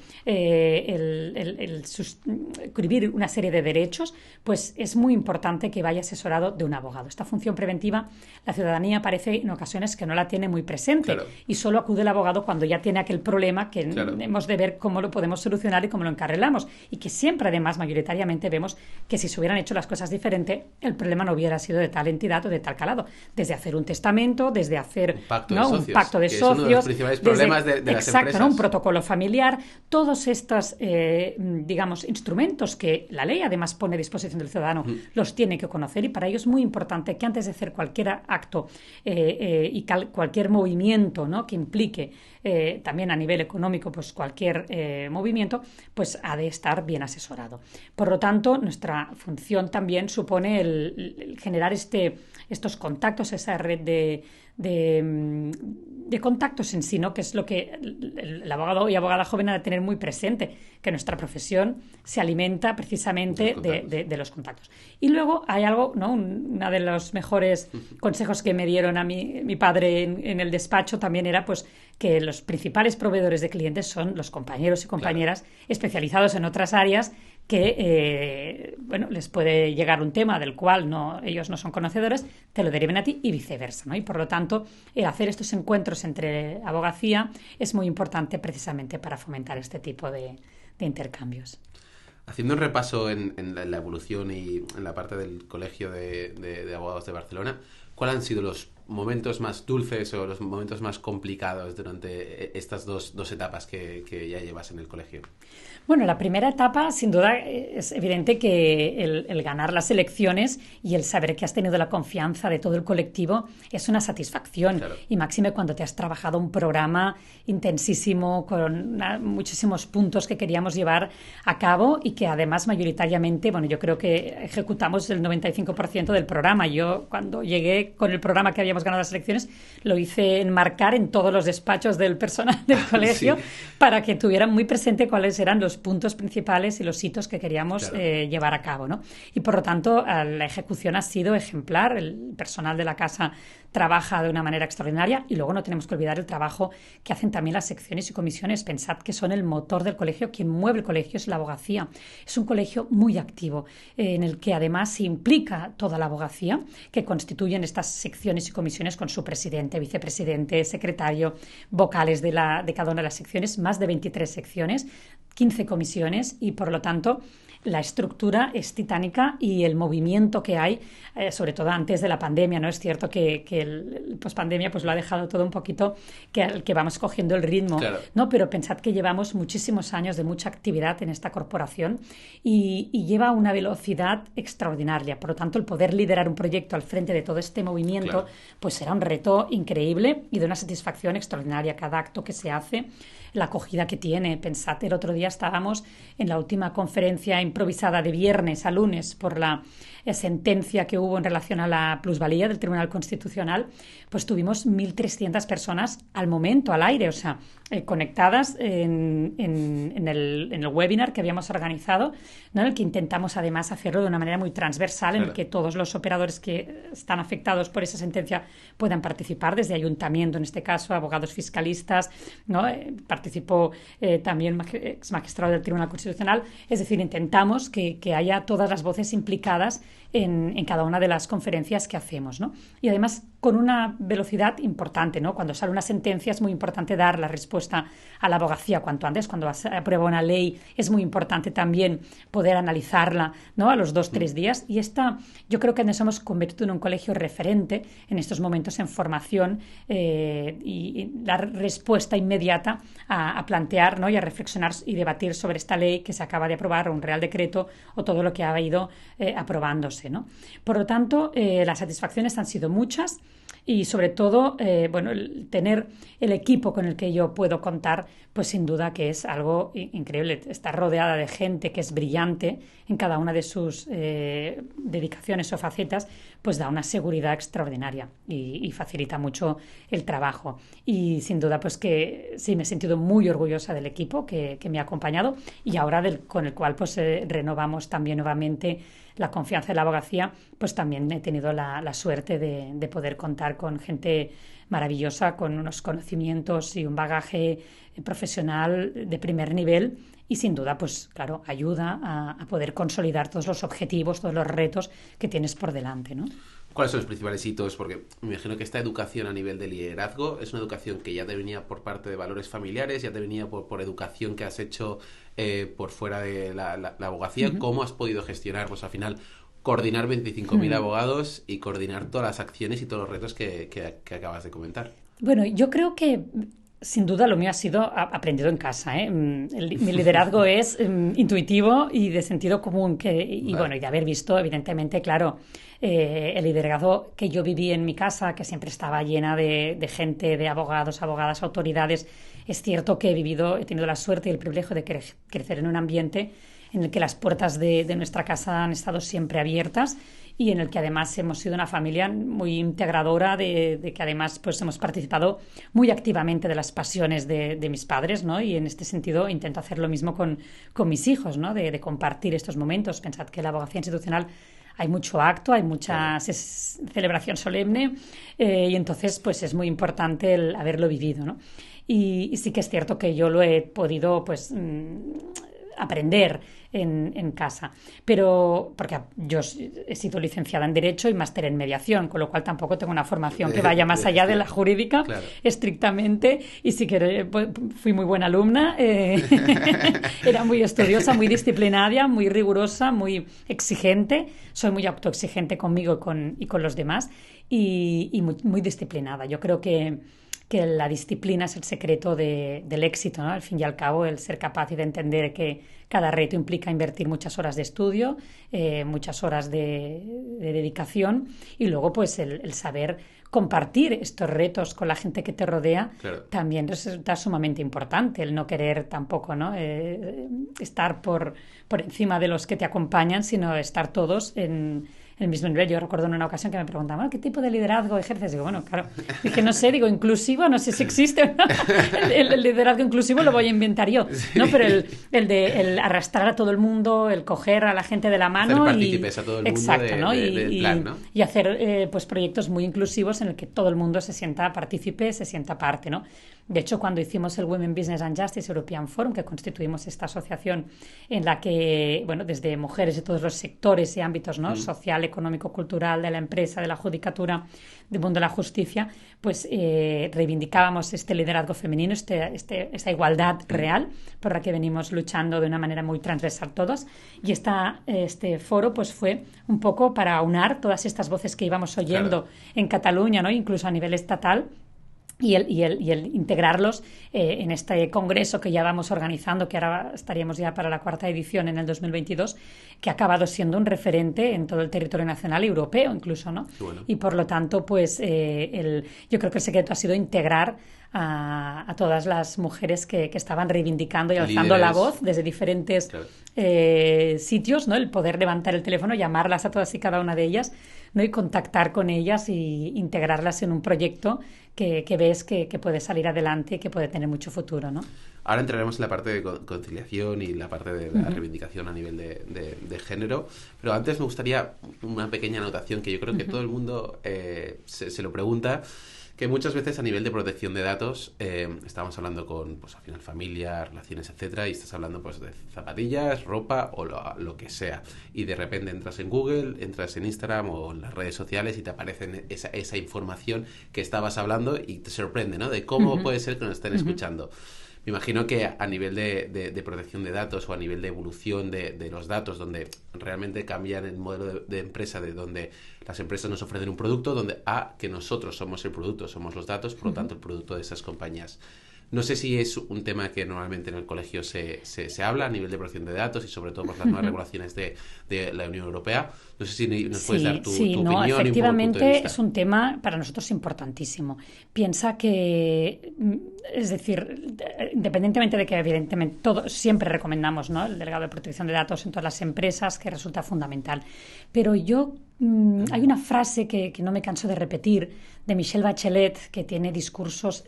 suscribir una serie de derechos, pues es muy importante que vaya asesorado de un abogado. Esta función preventiva, la ciudadanía parece en ocasiones que no la tiene muy presente, y solo acude el abogado cuando ya tiene aquel problema que hemos de ver cómo lo podemos solucionar y cómo lo encarrilamos, y que siempre, además, mayoritariamente vemos que si se hubieran hecho las cosas diferentes, el problema no hubiera sido de tal entidad o de tal calado. Desde hacer un testamento, desde hacer un pacto de socios, es uno de los principales problemas de las empresas. ¿No? Un protocolo familiar, todos estos, digamos, instrumentos que la ley además pone a disposición del ciudadano, los tiene que conocer, y para ello es muy importante que antes de hacer cualquier acto y cualquier movimiento, ¿no?, que implique también a nivel económico, pues cualquier movimiento, pues ha de estar bien asesorado. Por lo tanto, nuestra función también supone el generar estos contactos, esa red de contactos en sí, ¿no?, que es lo que el abogado y abogada joven ha de tener muy presente, que nuestra profesión se alimenta precisamente de los contactos. Y luego hay algo, ¿no?, uno de los mejores consejos que me dieron a mí, mi padre en el despacho también era, pues, que los principales proveedores de clientes son los compañeros y compañeras especializados en otras áreas que, les puede llegar un tema del cual ellos no son conocedores, te lo deriven a ti y viceversa, ¿no? Y por lo tanto, el hacer estos encuentros entre abogacía es muy importante precisamente para fomentar este tipo de intercambios. Haciendo un repaso en la evolución y en la parte del Colegio de Abogados de Barcelona, ¿cuáles han sido los momentos más dulces o los momentos más complicados durante estas dos etapas que ya llevas en el colegio? Bueno, la primera etapa, sin duda, es evidente que el ganar las elecciones y el saber que has tenido la confianza de todo el colectivo es una satisfacción. Claro. Y máxime cuando te has trabajado un programa intensísimo con muchísimos puntos que queríamos llevar a cabo y que además mayoritariamente, yo creo que ejecutamos el 95% del programa. Yo cuando llegué con el programa que habíamos ganado las elecciones, lo hice enmarcar en todos los despachos del personal del colegio para que tuvieran muy presente cuáles eran los puntos principales y los hitos que queríamos llevar a cabo, ¿no? Y por lo tanto, la ejecución ha sido ejemplar. El personal de la casa trabaja de una manera extraordinaria, y luego no tenemos que olvidar el trabajo que hacen también las secciones y comisiones. Pensad que son el motor del colegio. Quien mueve el colegio es la abogacía. Es un colegio muy activo, en el que además se implica toda la abogacía, que constituyen estas secciones y comisiones con su presidente, vicepresidente, secretario, vocales de cada una de las secciones, más de 23 secciones, 15 comisiones, y por lo tanto la estructura es titánica, y el movimiento que hay, sobre todo antes de la pandemia, ¿no? Es cierto que el pospandemia pues lo ha dejado todo un poquito, que vamos cogiendo el ritmo, ¿no? Pero pensad que llevamos muchísimos años de mucha actividad en esta corporación y lleva una velocidad extraordinaria. Por lo tanto, el poder liderar un proyecto al frente de todo este movimiento pues será un reto increíble y de una satisfacción extraordinaria. Cada acto que se hace, la acogida que tiene. Pensad, el otro día estábamos en la última conferencia improvisada de viernes a lunes por la sentencia que hubo en relación a la plusvalía del Tribunal Constitucional, pues tuvimos 1.300 personas al momento, al aire, o sea, conectadas en el webinar que habíamos organizado, ¿no? En el que intentamos además hacerlo de una manera muy transversal, en el que todos los operadores que están afectados por esa sentencia puedan participar, desde ayuntamiento, en este caso, abogados fiscalistas, ¿no? Participó también ex magistrado del Tribunal Constitucional, es decir, intentamos que haya todas las voces implicadas en cada una de las conferencias que hacemos, ¿no? Y además con una velocidad importante, ¿no? Cuando sale una sentencia es muy importante dar la respuesta a la abogacía cuanto antes. Cuando se aprueba una ley es muy importante también poder analizarla, ¿no? A los 2-3 días. Y yo creo que nos hemos convertido en un colegio referente en estos momentos en formación y dar respuesta inmediata a plantear, ¿no? Y a reflexionar y debatir sobre esta ley que se acaba de aprobar, o un real decreto, o todo lo que ha ido aprobándose, ¿no? Por lo tanto, las satisfacciones han sido muchas. Y sobre todo, el tener el equipo con el que yo puedo contar, pues sin duda que es algo increíble. Estar rodeada de gente que es brillante en cada una de sus dedicaciones o facetas, pues da una seguridad extraordinaria y facilita mucho el trabajo. Y sin duda, pues que sí, me he sentido muy orgullosa del equipo que me ha acompañado y ahora con el cual pues renovamos también nuevamente la confianza en la abogacía, pues también he tenido la suerte de poder contar con gente maravillosa, con unos conocimientos y un bagaje profesional de primer nivel y sin duda, pues claro, ayuda a poder consolidar todos los objetivos, todos los retos que tienes por delante, ¿no? ¿Cuáles son los principales hitos? Porque me imagino que esta educación a nivel de liderazgo es una educación que ya te venía por parte de valores familiares, ya te venía por educación que has hecho por fuera de la abogacía. Uh-huh. ¿Cómo has podido gestionar, pues al final, coordinar 25.000 abogados y coordinar todas las acciones y todos los retos que acabas de comentar? Bueno, yo creo que sin duda lo mío ha sido aprendido en casa, ¿eh? Mi liderazgo es intuitivo y de sentido común y de haber visto, evidentemente, claro, el liderazgo que yo viví en mi casa, que siempre estaba llena de gente, de abogados, abogadas, autoridades. Es cierto que he tenido la suerte y el privilegio de crecer en un ambiente en el que las puertas de nuestra casa han estado siempre abiertas y en el que además hemos sido una familia muy integradora, de que además pues hemos participado muy activamente de las pasiones de mis padres, ¿no? Y en este sentido intento hacer lo mismo con mis hijos, ¿no? De compartir estos momentos. Pensad que la abogacía institucional hay mucho acto, hay mucha celebración solemne y entonces pues es muy importante el haberlo vivido, ¿no? Y sí que es cierto que yo lo he podido pues aprender en casa, pero porque yo he sido licenciada en Derecho y máster en Mediación, con lo cual tampoco tengo una formación que vaya más allá de la jurídica, claro, estrictamente, y sí que fui muy buena alumna, era muy estudiosa, muy disciplinaria, muy rigurosa, muy exigente, soy muy autoexigente conmigo y con los demás y muy, muy disciplinada. Yo creo que la disciplina es el secreto del éxito, ¿no? Al fin y al cabo, el ser capaz de entender que cada reto implica invertir muchas horas de estudio, muchas horas de dedicación y luego pues el saber compartir estos retos con la gente que te rodea, claro, también resulta sumamente importante, el no querer tampoco, ¿no? Estar por encima de los que te acompañan, sino estar todos en el mismo nivel. Yo recuerdo en una ocasión que me preguntaban, ¿qué tipo de liderazgo ejerces? Digo, bueno, claro, dije, no sé, digo, inclusivo, no sé si existe o no. El liderazgo inclusivo lo voy a inventar yo, ¿no? Pero el arrastrar a todo el mundo, el coger a la gente de la mano hacer partícipes a todo el mundo. Exacto, ¿no? del plan, ¿no? Y hacer pues proyectos muy inclusivos en el que todo el mundo se sienta partícipe, se sienta parte, ¿no? De hecho, cuando hicimos el Women Business and Justice European Forum, que constituimos esta asociación en la que, bueno, desde mujeres de todos los sectores y ámbitos, ¿no? Social, económico, cultural, de la empresa, de la judicatura, del mundo de la justicia, pues reivindicábamos este liderazgo femenino, esta igualdad real por la que venimos luchando de una manera muy transversal todos. Y este foro pues fue un poco para aunar todas estas voces que íbamos oyendo, claro, en Cataluña, ¿no? Incluso a nivel estatal. Y el integrarlos en este congreso que ya vamos organizando, que ahora estaríamos ya para la 4ª edición en el 2022, que ha acabado siendo un referente en todo el territorio nacional y europeo incluso, ¿no? Bueno. Y por lo tanto, pues yo creo que el secreto ha sido integrar a todas las mujeres que estaban reivindicando y alzando Líderes. la voz desde diferentes Claro. sitios, ¿no? El poder levantar el teléfono, llamarlas a todas y cada una de ellas, ¿no? Y contactar con ellas y integrarlas en un proyecto que ves que puede salir adelante y que puede tener mucho futuro, ¿no? Ahora entraremos en la parte de conciliación y la parte de la reivindicación a nivel de género, pero antes me gustaría una pequeña anotación que yo creo que todo el mundo se lo pregunta, que muchas veces a nivel de protección de datos estamos hablando con, pues al final, familia, relaciones, etcétera, y estás hablando pues de zapatillas, ropa o lo que sea, y de repente entras en Google, entras en Instagram o en las redes sociales y te aparece esa información que estabas hablando y te sorprende, ¿no? De cómo puede ser que nos estén escuchando. Me imagino que a nivel de protección de datos o a nivel de evolución de los datos, donde realmente cambian el modelo de empresa, de donde las empresas nos ofrecen un producto, donde que nosotros somos el producto, somos los datos, por lo tanto el producto de esas compañías. No sé si es un tema que normalmente en el colegio se habla a nivel de protección de datos y sobre todo por las nuevas regulaciones de la Unión Europea. No sé si nos puedes dar tu opinión no, y un poco el punto de efectivamente vista. es un tema para nosotros importantísimo. Piensa que, es decir, independientemente de que evidentemente siempre recomendamos, ¿no?, el delegado de protección de datos en todas las empresas, que resulta fundamental. Pero hay una frase que no me canso de repetir de Michelle Bachelet, que tiene discursos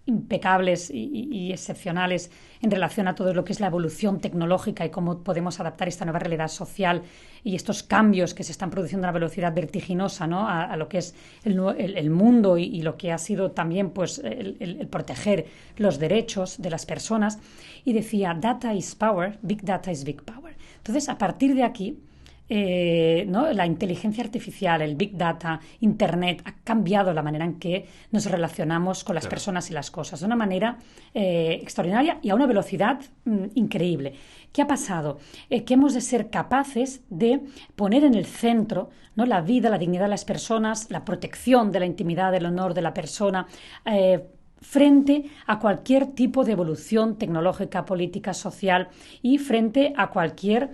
impecables y excepcionales en relación a todo lo que es la evolución tecnológica y cómo podemos adaptar esta nueva realidad social y estos cambios que se están produciendo a una velocidad vertiginosa, ¿no?, a lo que es el mundo y lo que ha sido también pues el proteger los derechos de las personas. Y decía, data is power, big data is big power. Entonces, a partir de aquí, ¿no?, la inteligencia artificial, el Big Data, Internet, ha cambiado la manera en que nos relacionamos con las personas y las cosas de una manera extraordinaria y a una velocidad increíble. ¿Qué ha pasado? Que hemos de ser capaces de poner en el centro, ¿no?, la vida, la dignidad de las personas, la protección de la intimidad, del honor de la persona, frente a cualquier tipo de evolución tecnológica, política, social y frente a cualquier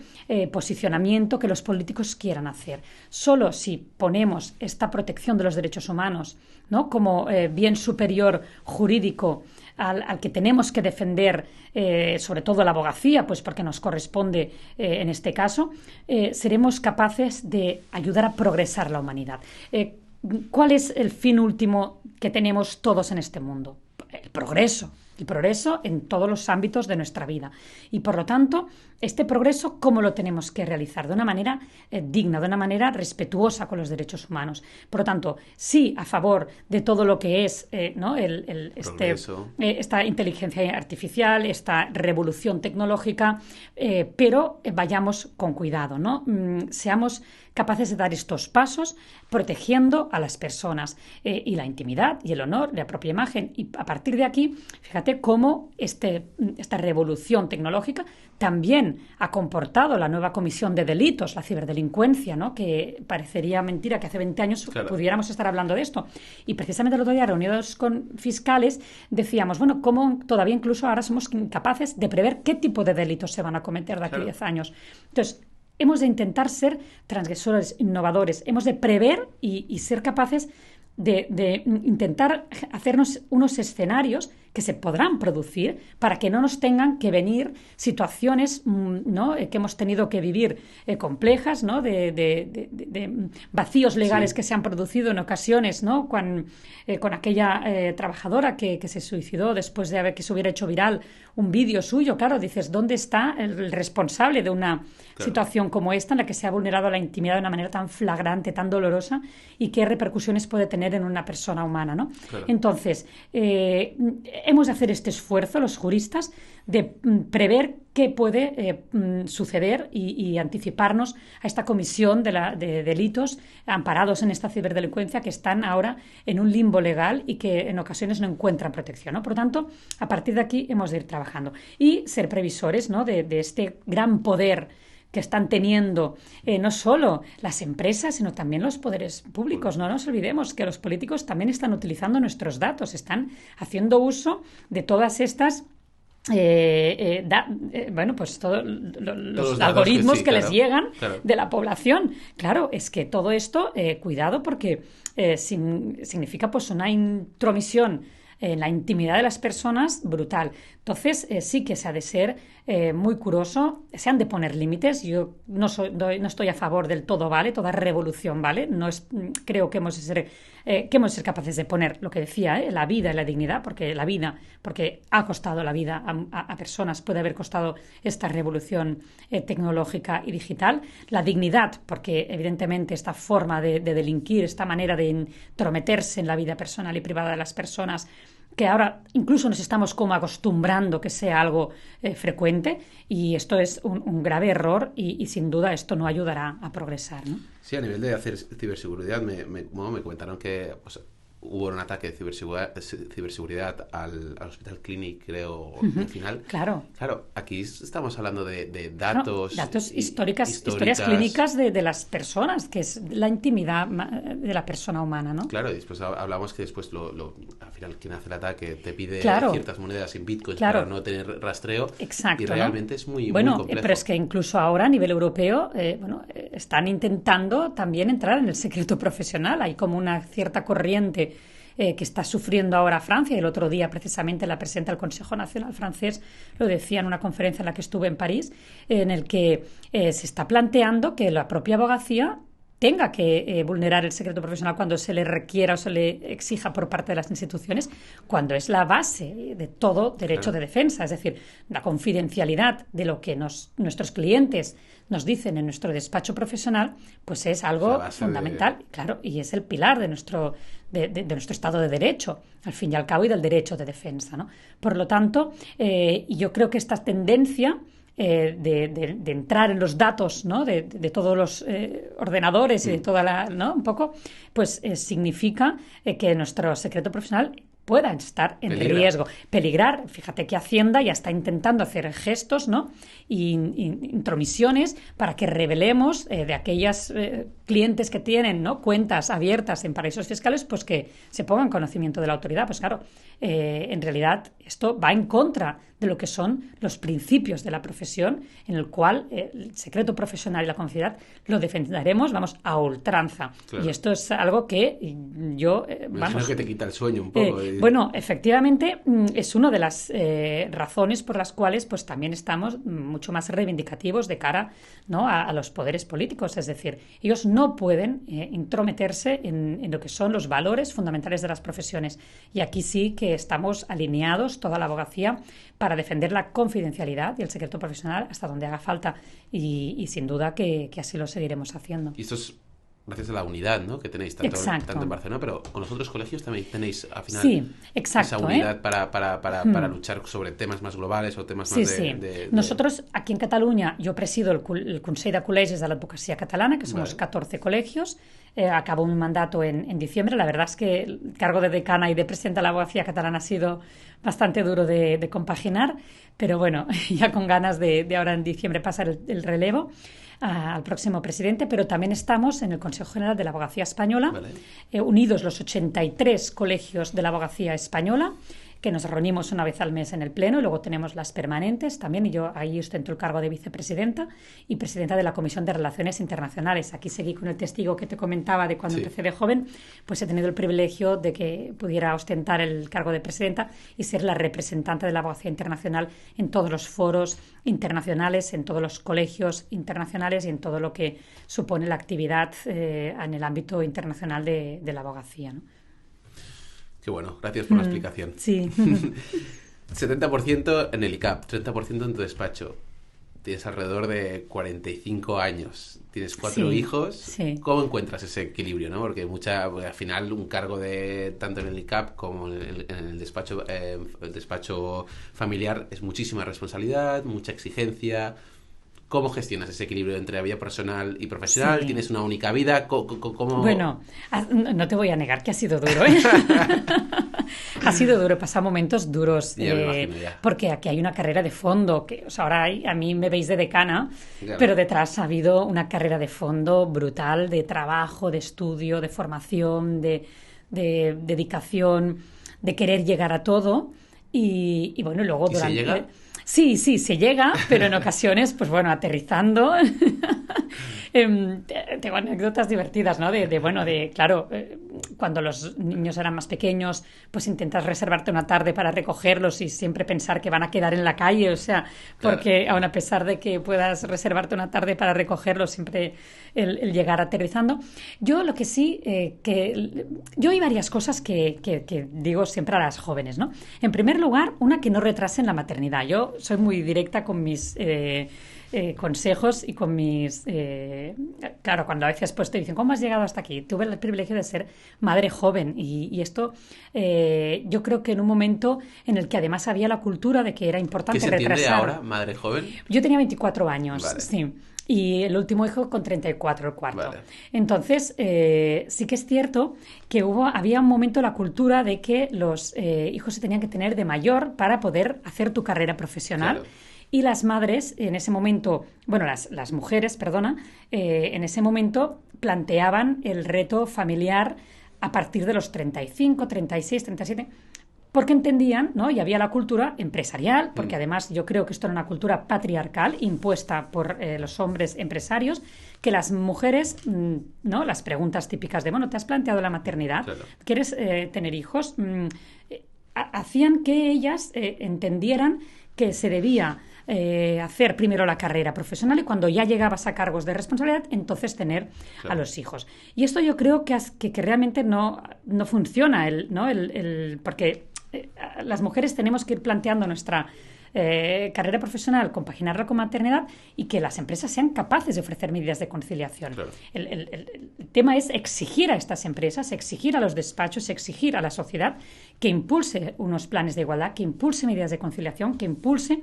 posicionamiento que los políticos quieran hacer. Solo si ponemos esta protección de los derechos humanos, ¿no?, como bien superior jurídico al que tenemos que defender, sobre todo la abogacía, pues porque nos corresponde en este caso, seremos capaces de ayudar a progresar la humanidad. ¿Cuál es el fin último que tenemos todos en este mundo? El progreso en todos los ámbitos de nuestra vida. Y por lo tanto, este progreso, ¿cómo lo tenemos que realizar? De una manera digna, de una manera respetuosa con los derechos humanos. Por lo tanto, sí a favor de todo lo que es ¿no?, esta inteligencia artificial, esta revolución tecnológica, pero vayamos con cuidado, ¿no? Seamos capaces de dar estos pasos protegiendo a las personas y la intimidad y el honor, la propia imagen. Y a partir de aquí, fíjate cómo esta revolución tecnológica también ha comportado la nueva comisión de delitos, la ciberdelincuencia, ¿no?, que parecería mentira que hace 20 años pudiéramos estar hablando de esto. Y precisamente el otro día, reunidos con fiscales, decíamos, bueno, cómo todavía incluso ahora somos incapaces de prever qué tipo de delitos se van a cometer de aquí a 10 años. Entonces, hemos de intentar ser transgresores, innovadores, hemos de prever y ser capaces de intentar hacernos unos escenarios que se podrán producir para que no nos tengan que venir situaciones, ¿no?, que hemos tenido que vivir complejas, ¿no?, de vacíos legales que se han producido en ocasiones, ¿no?, con aquella trabajadora que se suicidó después de que se hubiera hecho viral un vídeo suyo. Claro, dices, ¿dónde está el responsable de una situación como esta en la que se ha vulnerado la intimidad de una manera tan flagrante, tan dolorosa, y qué repercusiones puede tener en una persona humana, ¿no? Entonces, hemos de hacer este esfuerzo, los juristas, de prever qué puede suceder y anticiparnos a esta comisión de delitos amparados en esta ciberdelincuencia que están ahora en un limbo legal y que en ocasiones no encuentran protección, ¿no? Por lo tanto, a partir de aquí hemos de ir trabajando y ser previsores, ¿no?, de este gran poder que están teniendo no solo las empresas, sino también los poderes públicos. No nos olvidemos que los políticos también están utilizando nuestros datos, están haciendo uso de todas estas pues todos los algoritmos que les llegan de la población. Claro, es que todo esto, cuidado, porque significa pues una intromisión en la intimidad de las personas, brutal. Entonces, sí que se ha de ser muy curoso, se han de poner límites. Yo no estoy a favor del todo vale, toda revolución vale. Creo que hemos de ser capaces de poner lo que decía, la vida y la dignidad, porque ha costado la vida a personas, puede haber costado esta revolución tecnológica y digital. La dignidad, porque evidentemente esta forma de delinquir, esta manera de intrometerse en la vida personal y privada de las personas, que ahora incluso nos estamos como acostumbrando que sea algo frecuente, y esto es un grave error y sin duda esto no ayudará a progresar, ¿no? Sí, a nivel de hacer ciberseguridad, me comentaron que pues, hubo un ataque de ciberseguridad al Hospital Clinic, creo, al final. Claro. Claro, aquí estamos hablando de datos... Datos historias clínicas de las personas, que es la intimidad de la persona humana, ¿no? Claro, y después hablamos que después al final quien hace el ataque te pide ciertas monedas en bitcoins para no tener rastreo. Exacto, y realmente es muy complejo. Pero es que incluso ahora a nivel europeo están intentando también entrar en el secreto profesional. Hay como una cierta corriente que está sufriendo ahora Francia. El otro día, precisamente, la presidenta del Consejo Nacional francés lo decía en una conferencia en la que estuve en París, en el que se está planteando que la propia abogacía tenga que vulnerar el secreto profesional cuando se le requiera o se le exija por parte de las instituciones, cuando es la base de todo derecho de defensa. Es decir, la confidencialidad de lo que nuestros clientes nos dicen en nuestro despacho profesional, pues es algo fundamental, claro, y es el pilar de nuestro Estado de Derecho, al fin y al cabo, y del derecho de defensa, ¿no? Por lo tanto, yo creo que esta tendencia de entrar en los datos, ¿no? de todos los ordenadores y de toda la, ¿no? Un poco, pues significa que nuestro secreto profesional pueda estar en riesgo, peligrar. Fíjate que Hacienda ya está intentando hacer gestos, ¿no? y intromisiones para que revelemos de aquellas clientes que tienen, ¿no? Cuentas abiertas en paraísos fiscales, pues que se pongan en conocimiento de la autoridad. Pues claro, en realidad esto va en contra de lo que son los principios de la profesión, en el cual el secreto profesional y la confidencialidad lo defenderemos, vamos, a ultranza. Claro. Y esto es algo que yo... imagino que te quita el sueño un poco. Bueno, efectivamente, es una de las razones por las cuales pues también estamos mucho más reivindicativos de cara, ¿no? a los poderes políticos. Es decir, ellos no pueden intrometerse en lo que son los valores fundamentales de las profesiones. Y aquí sí que estamos alineados, toda la abogacía, para defender la confidencialidad y el secreto profesional hasta donde haga falta. Y sin duda que así lo seguiremos haciendo. Y esto es gracias a la unidad, ¿no? que tenéis tanto en Barcelona, pero con los otros colegios también tenéis al final esa unidad para luchar sobre temas más globales o temas más de... Nosotros aquí en Cataluña, yo presido el Consell de Col·legis de l'Advocacia Catalana, que somos 14 colegios. Acabó mi mandato en diciembre. La verdad es que el cargo de decana y de presidenta de la Abogacía Catalana ha sido bastante duro de compaginar, pero bueno, ya con ganas de ahora en diciembre pasar el relevo al próximo presidente. Pero también estamos en el Consejo General de la Abogacía Española, unidos los 83 colegios de la Abogacía Española, que nos reunimos una vez al mes en el Pleno, y luego tenemos las permanentes también, y yo ahí ostento el cargo de vicepresidenta y presidenta de la Comisión de Relaciones Internacionales. Aquí seguí con el testigo que te comentaba de cuando empecé de joven, pues he tenido el privilegio de que pudiera ostentar el cargo de presidenta y ser la representante de la abogacía internacional en todos los foros internacionales, en todos los colegios internacionales y en todo lo que supone la actividad en el ámbito internacional de la abogacía, ¿no? Qué bueno, gracias por la explicación. Sí. 70% en el ICAP, 30% en tu despacho. Tienes alrededor de 45 años. Tienes 4 hijos. Sí. ¿Cómo encuentras ese equilibrio, no? Porque al final un cargo de tanto en el ICAP como en el despacho familiar es muchísima responsabilidad, mucha exigencia. ¿Cómo gestionas ese equilibrio entre la vida personal y profesional? Sí. ¿Tienes una única vida? ¿Cómo? Bueno, no te voy a negar que ha sido duro, ¿eh? Ha sido duro, he pasado momentos duros. Ya me imagino, ya. Porque aquí hay una carrera de fondo, que ahora a mí me veis de decana, claro, pero detrás ha habido una carrera de fondo brutal, de trabajo, de estudio, de formación, de dedicación, de querer llegar a todo. Y bueno, luego ¿Y durante... se llega? Sí, se llega, pero en ocasiones, pues bueno, aterrizando Tengo anécdotas divertidas, ¿no? Claro, cuando los niños eran más pequeños, pues intentas reservarte una tarde para recogerlos y siempre pensar que van a quedar en la calle, o sea, porque aun a pesar de que puedas reservarte una tarde para recogerlos, siempre el llegar aterrizando. Yo lo que sí, yo hay varias cosas que digo siempre a las jóvenes, ¿no? En primer lugar, una, que no retrasen la maternidad. Yo soy muy directa con mis consejos y con mis... claro, cuando a veces pues te dicen, ¿cómo has llegado hasta aquí? Tuve el privilegio de ser madre joven y esto yo creo que en un momento en el que además había la cultura de que era importante retrasar. ¿Qué se entiende ahora, madre joven? Yo tenía 24 años, vale. Sí. Y el último hijo con 34, el cuarto. Vale. Entonces, sí que es cierto que había un momento en la cultura de que los hijos se tenían que tener de mayor para poder hacer tu carrera profesional. Claro. Y las madres en ese momento, bueno, las mujeres, perdona, en ese momento planteaban el reto familiar a partir de los 35, 36, 37... porque entendían, ¿no? Y había la cultura empresarial, porque además yo creo que esto era una cultura patriarcal impuesta por los hombres empresarios, que las mujeres, ¿no? Las preguntas típicas de, bueno, ¿te has planteado la maternidad? Claro. ¿Quieres tener hijos? Hacían que ellas entendieran que se debía hacer primero la carrera profesional y cuando ya llegabas a cargos de responsabilidad, entonces tener a los hijos. Y esto yo creo que realmente no funciona, porque las mujeres tenemos que ir planteando nuestra carrera profesional, compaginarla con maternidad y que las empresas sean capaces de ofrecer medidas de conciliación. Claro. El tema es exigir a estas empresas, exigir a los despachos, exigir a la sociedad que impulse unos planes de igualdad, que impulse medidas de conciliación, que impulse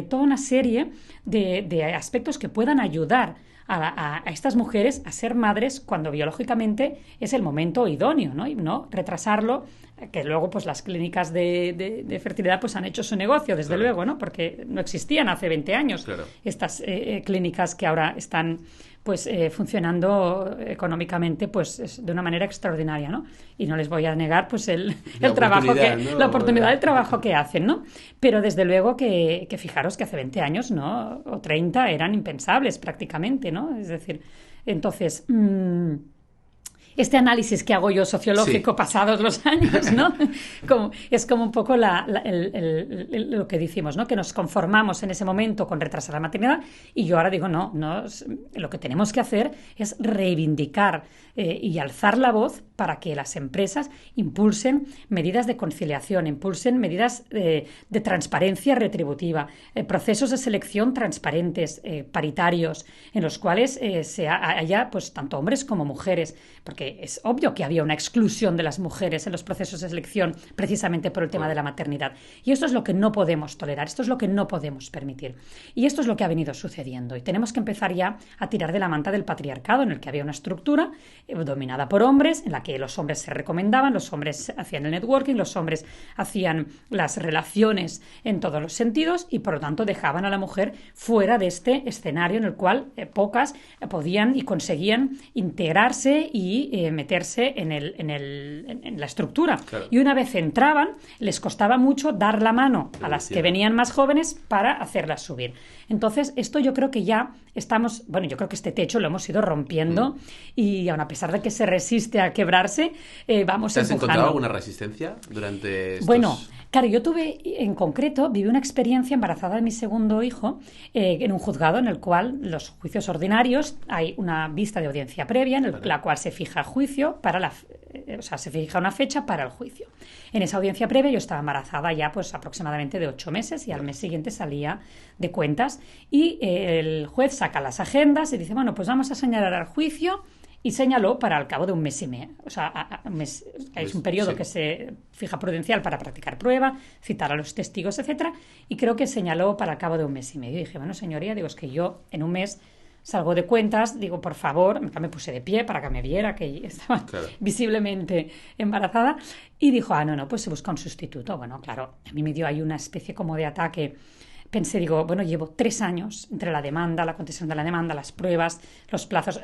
toda una serie de aspectos que puedan ayudar a estas mujeres a ser madres cuando biológicamente es el momento idóneo, ¿no? Y no retrasarlo, que luego pues las clínicas de fertilidad pues han hecho su negocio, desde luego, ¿no? Porque no existían hace 20 años estas clínicas que ahora están pues funcionando económicamente pues de una manera extraordinaria, ¿no? Y no les voy a negar pues el trabajo la oportunidad del trabajo que hacen, ¿no? Pero desde luego que fijaros que hace 20 años, ¿no? O 30 eran impensables prácticamente, ¿no? Es decir, entonces este análisis que hago yo sociológico pasados los años, ¿no? Es como un poco lo que decimos, ¿no? Que nos conformamos en ese momento con retrasar la maternidad y yo ahora digo, no, lo que tenemos que hacer es reivindicar y alzar la voz para que las empresas impulsen medidas de conciliación, impulsen medidas de transparencia retributiva, procesos de selección transparentes, paritarios, en los cuales haya pues tanto hombres como mujeres, porque es obvio que había una exclusión de las mujeres en los procesos de selección precisamente por el tema de la maternidad. Y esto es lo que no podemos tolerar, esto es lo que no podemos permitir. Y esto es lo que ha venido sucediendo. Y tenemos que empezar ya a tirar de la manta del patriarcado, en el que había una estructura dominada por hombres, en la que los hombres se recomendaban, los hombres hacían el networking, los hombres hacían las relaciones en todos los sentidos y por lo tanto dejaban a la mujer fuera de este escenario en el cual pocas podían y conseguían integrarse y meterse en la estructura. Claro. Y una vez entraban, les costaba mucho dar la mano a las que venían más jóvenes para hacerlas subir. Entonces, esto yo creo que ya estamos, bueno, yo creo que este techo lo hemos ido rompiendo y aun a pesar de que se resiste a quebrarse, vamos empujando. ¿Te has encontrado alguna resistencia durante estos...? Bueno, claro, yo viví una experiencia embarazada de mi segundo hijo en un juzgado en el cual los juicios ordinarios hay una vista de audiencia previa en la cual se fija juicio se fija una fecha para el juicio. En esa audiencia previa yo estaba embarazada ya pues aproximadamente de 8 meses y al mes siguiente salía de cuentas y el juez saca las agendas y dice, bueno, pues vamos a señalar al juicio. Y señaló para al cabo de un mes y medio. O sea, es un periodo que se fija prudencial para practicar prueba, citar a los testigos, etcétera. Y creo que señaló para al cabo de un mes y medio. Y dije, bueno, señoría, digo, es que yo en un mes salgo de cuentas, digo, por favor, me puse de pie para que me viera que estaba visiblemente embarazada. Y dijo, no, pues se busca un sustituto. Bueno, claro, a mí me dio ahí una especie como de ataque. Pensé, digo, bueno, llevo 3 años entre la demanda, la contestación de la demanda, las pruebas, los plazos,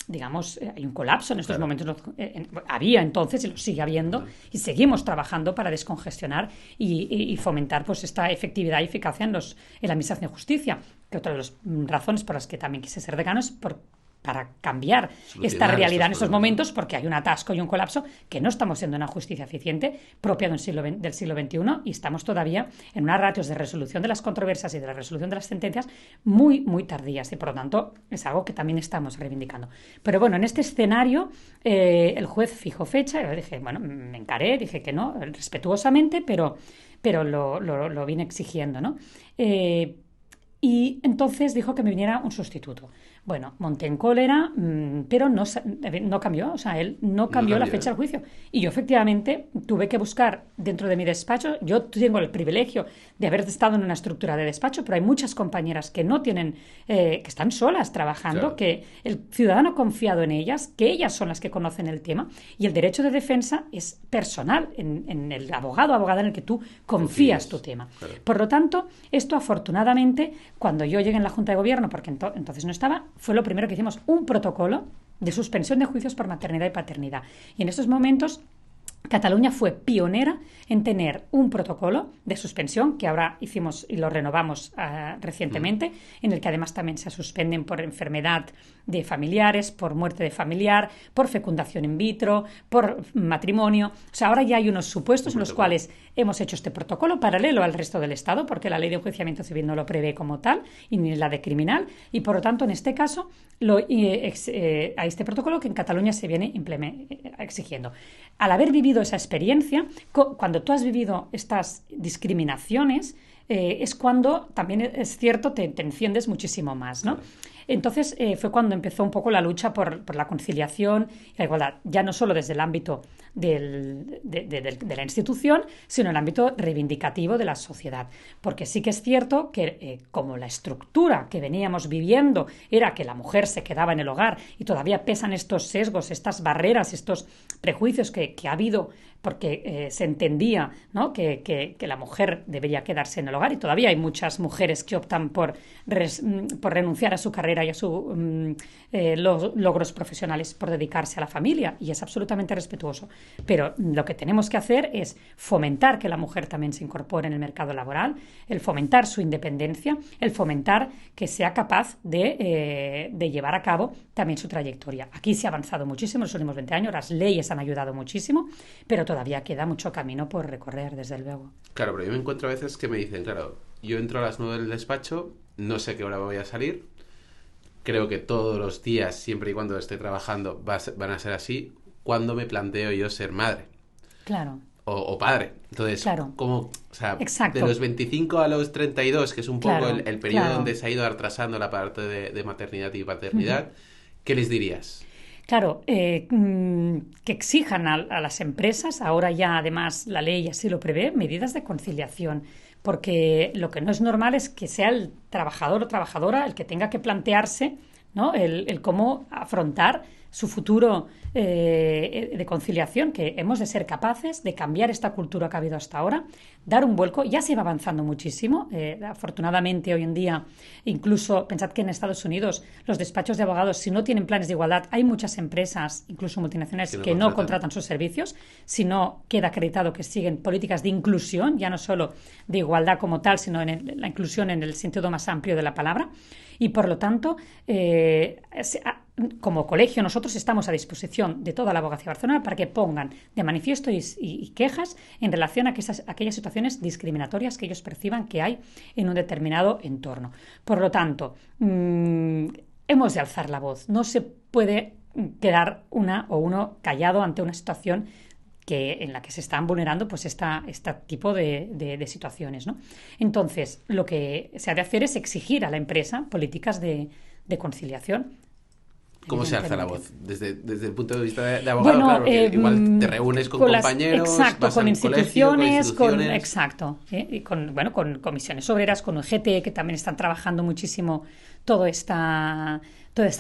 digamos, hay un colapso en estos Claro. momentos. Había entonces y lo sigue habiendo y seguimos trabajando para descongestionar y fomentar pues esta efectividad y eficacia en la Administración de Justicia. Que otra de las razones por las que también quise ser decano es para cambiar esta realidad en estos momentos, porque hay un atasco y un colapso que no estamos siendo una justicia eficiente propia del siglo XXI y estamos todavía en unas ratios de resolución de las controversias y de la resolución de las sentencias muy, muy tardías y por lo tanto es algo que también estamos reivindicando. Pero bueno, en este escenario el juez fijó fecha y yo dije, bueno, me encaré, dije que no, respetuosamente, pero lo vine exigiendo, ¿no? Y entonces dijo que me viniera un sustituto. Bueno, monté en cólera, pero no cambió, o sea, él no cambió la fecha del juicio. Y yo efectivamente tuve que buscar dentro de mi despacho, yo tengo el privilegio de haber estado en una estructura de despacho, pero hay muchas compañeras que no tienen, que están solas trabajando, claro, que el ciudadano ha confiado en ellas, que ellas son las que conocen el tema, y el derecho de defensa es personal, en el abogado o abogada en el que tú confías tu tema. Claro. Por lo tanto, esto afortunadamente, cuando yo llegué en la Junta de Gobierno, porque entonces no estaba, fue lo primero que hicimos, un protocolo de suspensión de juicios por maternidad y paternidad. Y en estos momentos Cataluña fue pionera en tener un protocolo de suspensión que ahora hicimos y lo renovamos recientemente, en el que además también se suspenden por enfermedad de familiares, por muerte de familiar, por fecundación in vitro, por matrimonio. O sea, ahora ya hay unos supuestos en los cuales hemos hecho este protocolo paralelo al resto del Estado, porque la ley de enjuiciamiento civil no lo prevé como tal, y ni la de criminal, y por lo tanto, en este caso, a este protocolo que en Cataluña se viene exigiendo. Al haber vivido esa experiencia, cuando tú has vivido estas discriminaciones, es cuando también es cierto te enciendes muchísimo más, ¿no? Entonces fue cuando empezó un poco la lucha por la conciliación y la igualdad, ya no solo desde el ámbito de la institución, sino en el ámbito reivindicativo de la sociedad. Porque sí que es cierto que como la estructura que veníamos viviendo era que la mujer se quedaba en el hogar y todavía pesan estos sesgos, estas barreras, estos prejuicios que ha habido porque se entendía, ¿no?, que la mujer debería quedarse en el hogar y todavía hay muchas mujeres que optan por renunciar a su carrera y a sus logros profesionales por dedicarse a la familia y es absolutamente respetuoso. Pero lo que tenemos que hacer es fomentar que la mujer también se incorpore en el mercado laboral, el fomentar su independencia, el fomentar que sea capaz de llevar a cabo también su trayectoria. Aquí se ha avanzado muchísimo en los últimos 20 años, las leyes han ayudado muchísimo, pero todavía queda mucho camino por recorrer, desde luego. Claro, pero yo me encuentro a veces que me dicen, claro, yo entro a las 9 del despacho, no sé qué hora voy a salir, creo que todos los días, siempre y cuando esté trabajando, van a ser así. ¿Cuándo me planteo yo ser madre? Claro. O padre. Entonces, claro. ¿cómo? O sea, exacto, de los 25 a los 32, que es un poco claro, el periodo claro, donde se ha ido atrasando la parte de maternidad y paternidad, ¿qué les dirías? Claro, que exijan a las empresas, ahora ya además la ley así lo prevé, medidas de conciliación, porque lo que no es normal es que sea el trabajador o trabajadora el que tenga que plantearse, ¿no?, el cómo afrontar su futuro de conciliación, que hemos de ser capaces de cambiar esta cultura que ha habido hasta ahora, dar un vuelco. Ya se va avanzando muchísimo. Afortunadamente, hoy en día, incluso, pensad que en Estados Unidos los despachos de abogados, si no tienen planes de igualdad, hay muchas empresas, incluso multinacionales, que no contratan sus servicios, sino queda acreditado que siguen políticas de inclusión, ya no solo de igualdad como tal, sino en la inclusión en el sentido más amplio de la palabra. Y, por lo tanto, como colegio nosotros estamos a disposición de toda la abogacía de Barcelona para que pongan de manifiesto y quejas en relación a aquellas situaciones discriminatorias que ellos perciban que hay en un determinado entorno. Por lo tanto, hemos de alzar la voz. No se puede quedar una o uno callado ante una situación en la que se están vulnerando pues este tipo de situaciones, ¿no? Entonces, lo que se ha de hacer es exigir a la empresa políticas de conciliación. ¿Cómo se alza la voz? Desde el punto de vista de abogado, claro, porque igual te reúnes con compañeros, exacto, con instituciones, colegio, y con comisiones obreras, con UGT, que también están trabajando muchísimo toda esta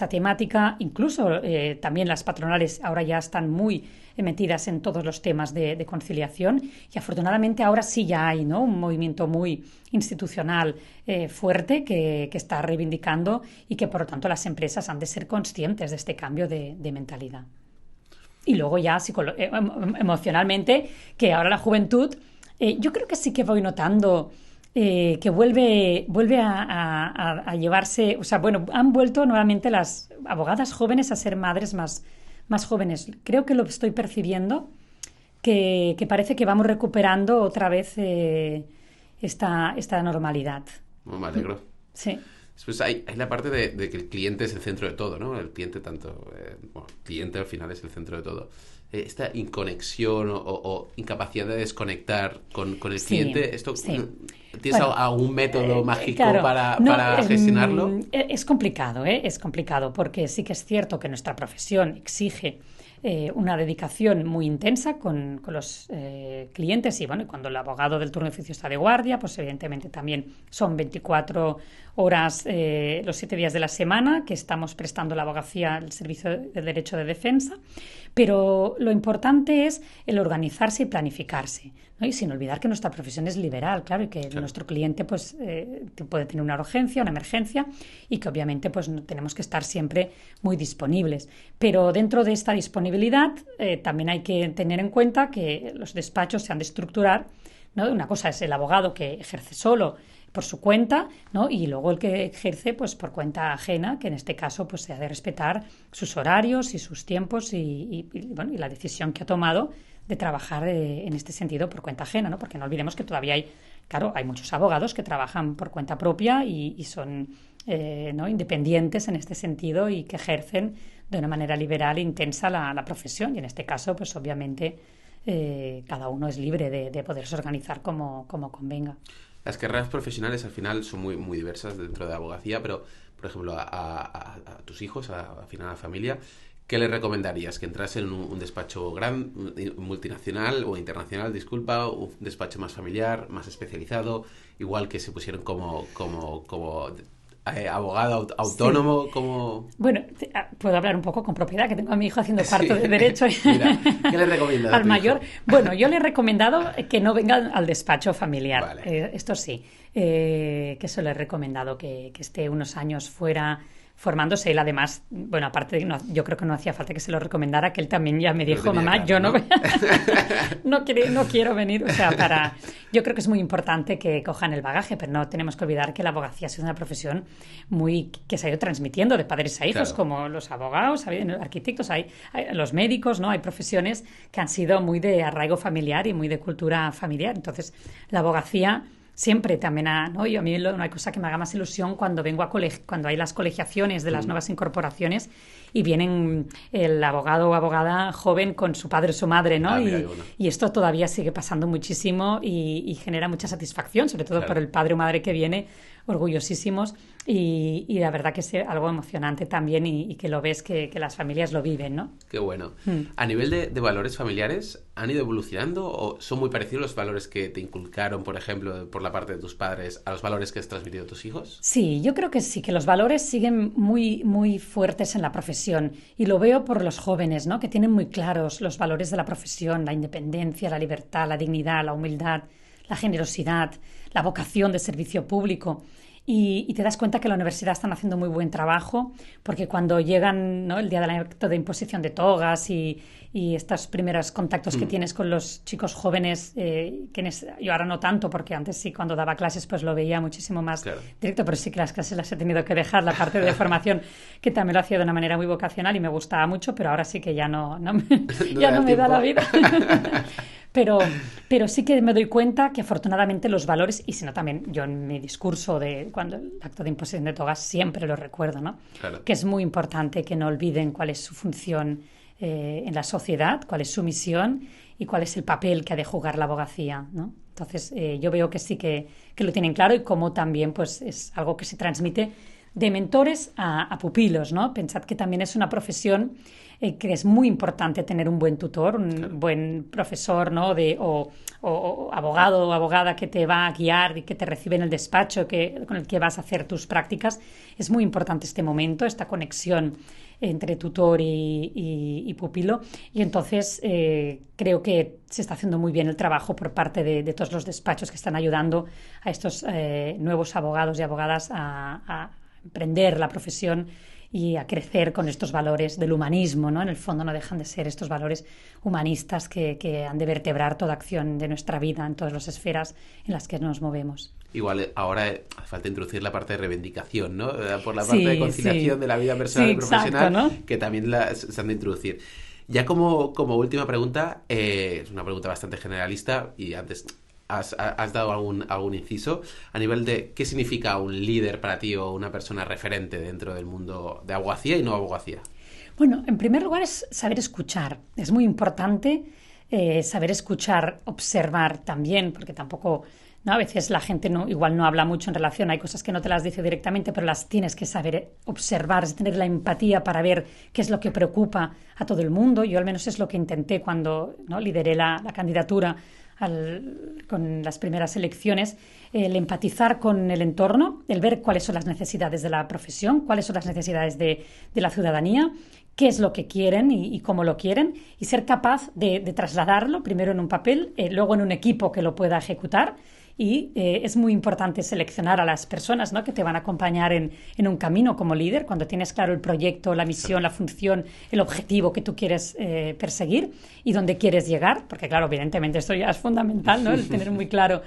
temática. Incluso también las patronales ahora ya están muy metidas en todos los temas de conciliación y afortunadamente ahora sí ya hay, ¿no?, un movimiento muy institucional fuerte que está reivindicando y que por lo tanto las empresas han de ser conscientes de este cambio de mentalidad. Y luego ya emocionalmente, que ahora la juventud, yo creo que sí que voy notando que vuelve a llevarse, o sea, bueno, han vuelto nuevamente las abogadas jóvenes a ser madres más jóvenes. Creo que lo estoy percibiendo, que parece que vamos recuperando otra vez esta normalidad. Me alegro. Sí. Después hay la parte de que el cliente es el centro de todo, ¿no? El cliente el cliente al final es el centro de todo. Esta inconexión o incapacidad de desconectar con el cliente, ¿esto tienes algún método mágico claro, para gestionarlo? Es complicado, es complicado, porque sí que es cierto que nuestra profesión exige una dedicación muy intensa con los clientes y bueno, cuando el abogado del turno de oficio está de guardia, pues evidentemente también son 24 horas los 7 días de la semana que estamos prestando la abogacía al servicio del derecho de defensa, pero lo importante es el organizarse y planificarse, ¿no? Y sin olvidar que nuestra profesión es liberal, claro, y que nuestro cliente pues puede tener una urgencia, una emergencia y que obviamente pues tenemos que estar siempre muy disponibles. Pero dentro de esta disponibilidad también hay que tener en cuenta que los despachos se han de estructurar, ¿no? Una cosa es el abogado que ejerce solo por su cuenta, ¿no? Y luego el que ejerce pues por cuenta ajena, que en este caso pues se ha de respetar sus horarios y sus tiempos y la decisión que ha tomado de trabajar en este sentido por cuenta ajena, ¿no? Porque no olvidemos que todavía hay muchos abogados que trabajan por cuenta propia y son ¿no?, independientes en este sentido y que ejercen de una manera liberal e intensa la profesión. Y en este caso, pues obviamente cada uno es libre de poderse organizar como convenga. Las carreras profesionales al final son muy, muy diversas dentro de la abogacía, pero, por ejemplo, a tus hijos, al final a la familia, ¿qué les recomendarías? ¿Que entrasen en un despacho multinacional o internacional, disculpa, un despacho más familiar, más especializado, igual que se pusieron como abogado autónomo? Sí. Como... Bueno, puedo hablar un poco con propiedad, que tengo a mi hijo haciendo cuarto de Derecho. Mira, ¿qué le recomiendas al mayor? Hijo? Bueno, yo le he recomendado que no venga al despacho familiar. Vale. Esto sí, que eso le he recomendado, que esté unos años fuera formándose. Él además, bueno, aparte yo creo que no hacía falta que se lo recomendara, que él también ya me dijo, mamá, yo no quiero venir, o sea, yo creo que es muy importante que cojan el bagaje, pero no tenemos que olvidar que la abogacía ha sido una profesión que se ha ido transmitiendo de padres a hijos, claro, como los abogados, los arquitectos, hay los médicos, ¿no? Hay profesiones que han sido muy de arraigo familiar y muy de cultura familiar. Entonces, la abogacía siempre también, ¿no? Y a mí no hay cosa que me haga más ilusión cuando vengo cuando hay las colegiaciones de las nuevas incorporaciones y vienen el abogado o abogada joven con su padre o su madre, ¿no? Y esto todavía sigue pasando muchísimo y genera mucha satisfacción, sobre todo, claro, por el padre o madre que viene, orgullosísimos, y la verdad que es algo emocionante también y que lo ves que las familias lo viven, ¿no? Qué bueno. A nivel de valores familiares, ¿han ido evolucionando o son muy parecidos los valores que te inculcaron, por ejemplo, por la parte de tus padres, a los valores que has transmitido a tus hijos? Sí, yo creo que sí, que los valores siguen muy, muy fuertes en la profesión y lo veo por los jóvenes, ¿no? Que tienen muy claros los valores de la profesión, la independencia, la libertad, la dignidad, la humildad, la generosidad, la vocación de servicio público. Y te das cuenta que la universidad están haciendo muy buen trabajo, porque cuando llegan, ¿no?, el día del acto de imposición de togas y estos primeros contactos que tienes con los chicos jóvenes, yo ahora no tanto, porque antes sí, cuando daba clases, pues lo veía muchísimo más, claro, directo, pero sí que las clases las he tenido que dejar, la parte de formación, que también lo hacía de una manera muy vocacional y me gustaba mucho, pero ahora sí que ya no me da la vida. Pero sí que me doy cuenta que afortunadamente los valores, y si no también yo en mi discurso cuando el acto de imposición de togas siempre lo recuerdo, ¿no? Claro. Que es muy importante que no olviden cuál es su función en la sociedad, cuál es su misión y cuál es el papel que ha de jugar la abogacía, ¿no? Entonces yo veo que sí que lo tienen claro y cómo también pues es algo que se transmite de mentores a pupilos, ¿no? Pensad que también es una profesión que es muy importante tener un buen tutor, un, claro, buen profesor, ¿no? O abogado o abogada que te va a guiar y que te recibe en el despacho, con el que vas a hacer tus prácticas, es muy importante este momento, esta conexión entre tutor y pupilo. Y entonces creo que se está haciendo muy bien el trabajo por parte de todos los despachos que están ayudando a estos nuevos abogados y abogadas a emprender la profesión y a crecer con estos valores del humanismo, ¿no? En el fondo no dejan de ser estos valores humanistas que han de vertebrar toda acción de nuestra vida en todas las esferas en las que nos movemos. Igual ahora hace falta introducir la parte de reivindicación, ¿no? Por la parte de conciliación de la vida personal y profesional, ¿no? Que también se han de introducir. Ya como última pregunta, es una pregunta bastante generalista y antes has dado algún inciso a nivel de qué significa un líder para ti o una persona referente dentro del mundo de abogacía y no abogacía. Bueno, en primer lugar es saber escuchar. Es muy importante saber escuchar, observar también, porque tampoco, ¿no? A veces la gente igual no habla mucho en relación, hay cosas que no te las dice directamente, pero las tienes que saber observar, es tener la empatía para ver qué es lo que preocupa a todo el mundo. Yo al menos es lo que intenté cuando, ¿no?, lideré la candidatura con las primeras elecciones, el empatizar con el entorno, el ver cuáles son las necesidades de la profesión, cuáles son las necesidades de la ciudadanía, qué es lo que quieren y cómo lo quieren, y ser capaz de trasladarlo primero en un papel, luego en un equipo que lo pueda ejecutar. Y es muy importante seleccionar a las personas, ¿no?, que te van a acompañar en un camino como líder, cuando tienes claro el proyecto, la misión, la función, el objetivo que tú quieres perseguir y dónde quieres llegar, porque claro, evidentemente esto ya es fundamental, ¿no?, el tener muy claro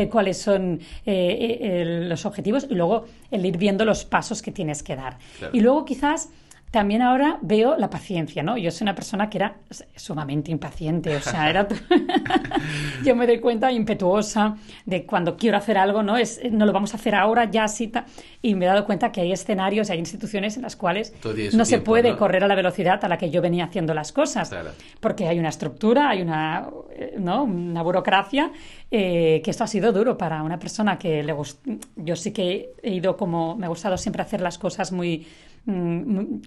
cuáles son los objetivos y luego el ir viendo los pasos que tienes que dar. Claro. Y luego quizás también ahora veo la paciencia, ¿no? Yo soy una persona que era sumamente impaciente, o sea, yo me doy cuenta impetuosa de cuando quiero hacer algo, ¿no? No lo vamos a hacer ahora, ya sí, y me he dado cuenta que hay escenarios, hay instituciones en las cuales no se puede correr a la velocidad a la que yo venía haciendo las cosas, claro, porque hay una estructura, hay una burocracia, que esto ha sido duro para una persona que le gusta. Yo sí que me ha gustado siempre hacer las cosas muy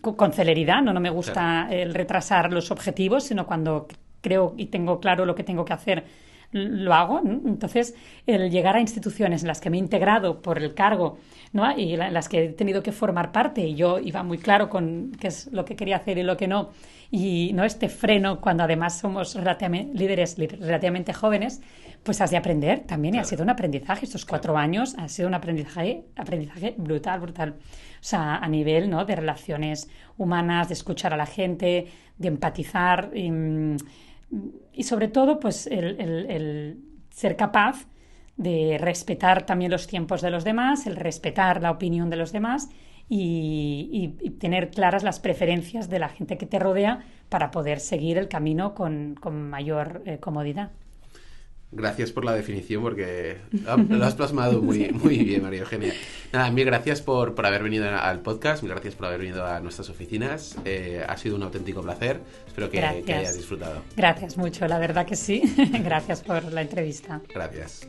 con celeridad, no me gusta el retrasar los objetivos, sino cuando creo y tengo claro lo que tengo que hacer, lo hago, ¿no? Entonces, el llegar a instituciones en las que me he integrado por el cargo, ¿no?, y en las que he tenido que formar parte, y yo iba muy claro con qué es lo que quería hacer y lo que no, y no este freno cuando además somos líderes relativamente jóvenes, pues has de aprender también, claro. Y ha sido un aprendizaje, estos 4 años ha sido un aprendizaje brutal. O sea, a nivel, ¿no?, de relaciones humanas, de escuchar a la gente, de empatizar y sobre todo, pues el ser capaz de respetar también los tiempos de los demás, el respetar la opinión de los demás y tener claras las preferencias de la gente que te rodea para poder seguir el camino con mayor comodidad. Gracias por la definición, porque lo has plasmado muy, muy bien, María Eugenia. Nada, mil gracias por haber venido al podcast, mil gracias por haber venido a nuestras oficinas. Ha sido un auténtico placer. Espero que hayas disfrutado. Gracias mucho, la verdad que sí. Gracias por la entrevista. Gracias.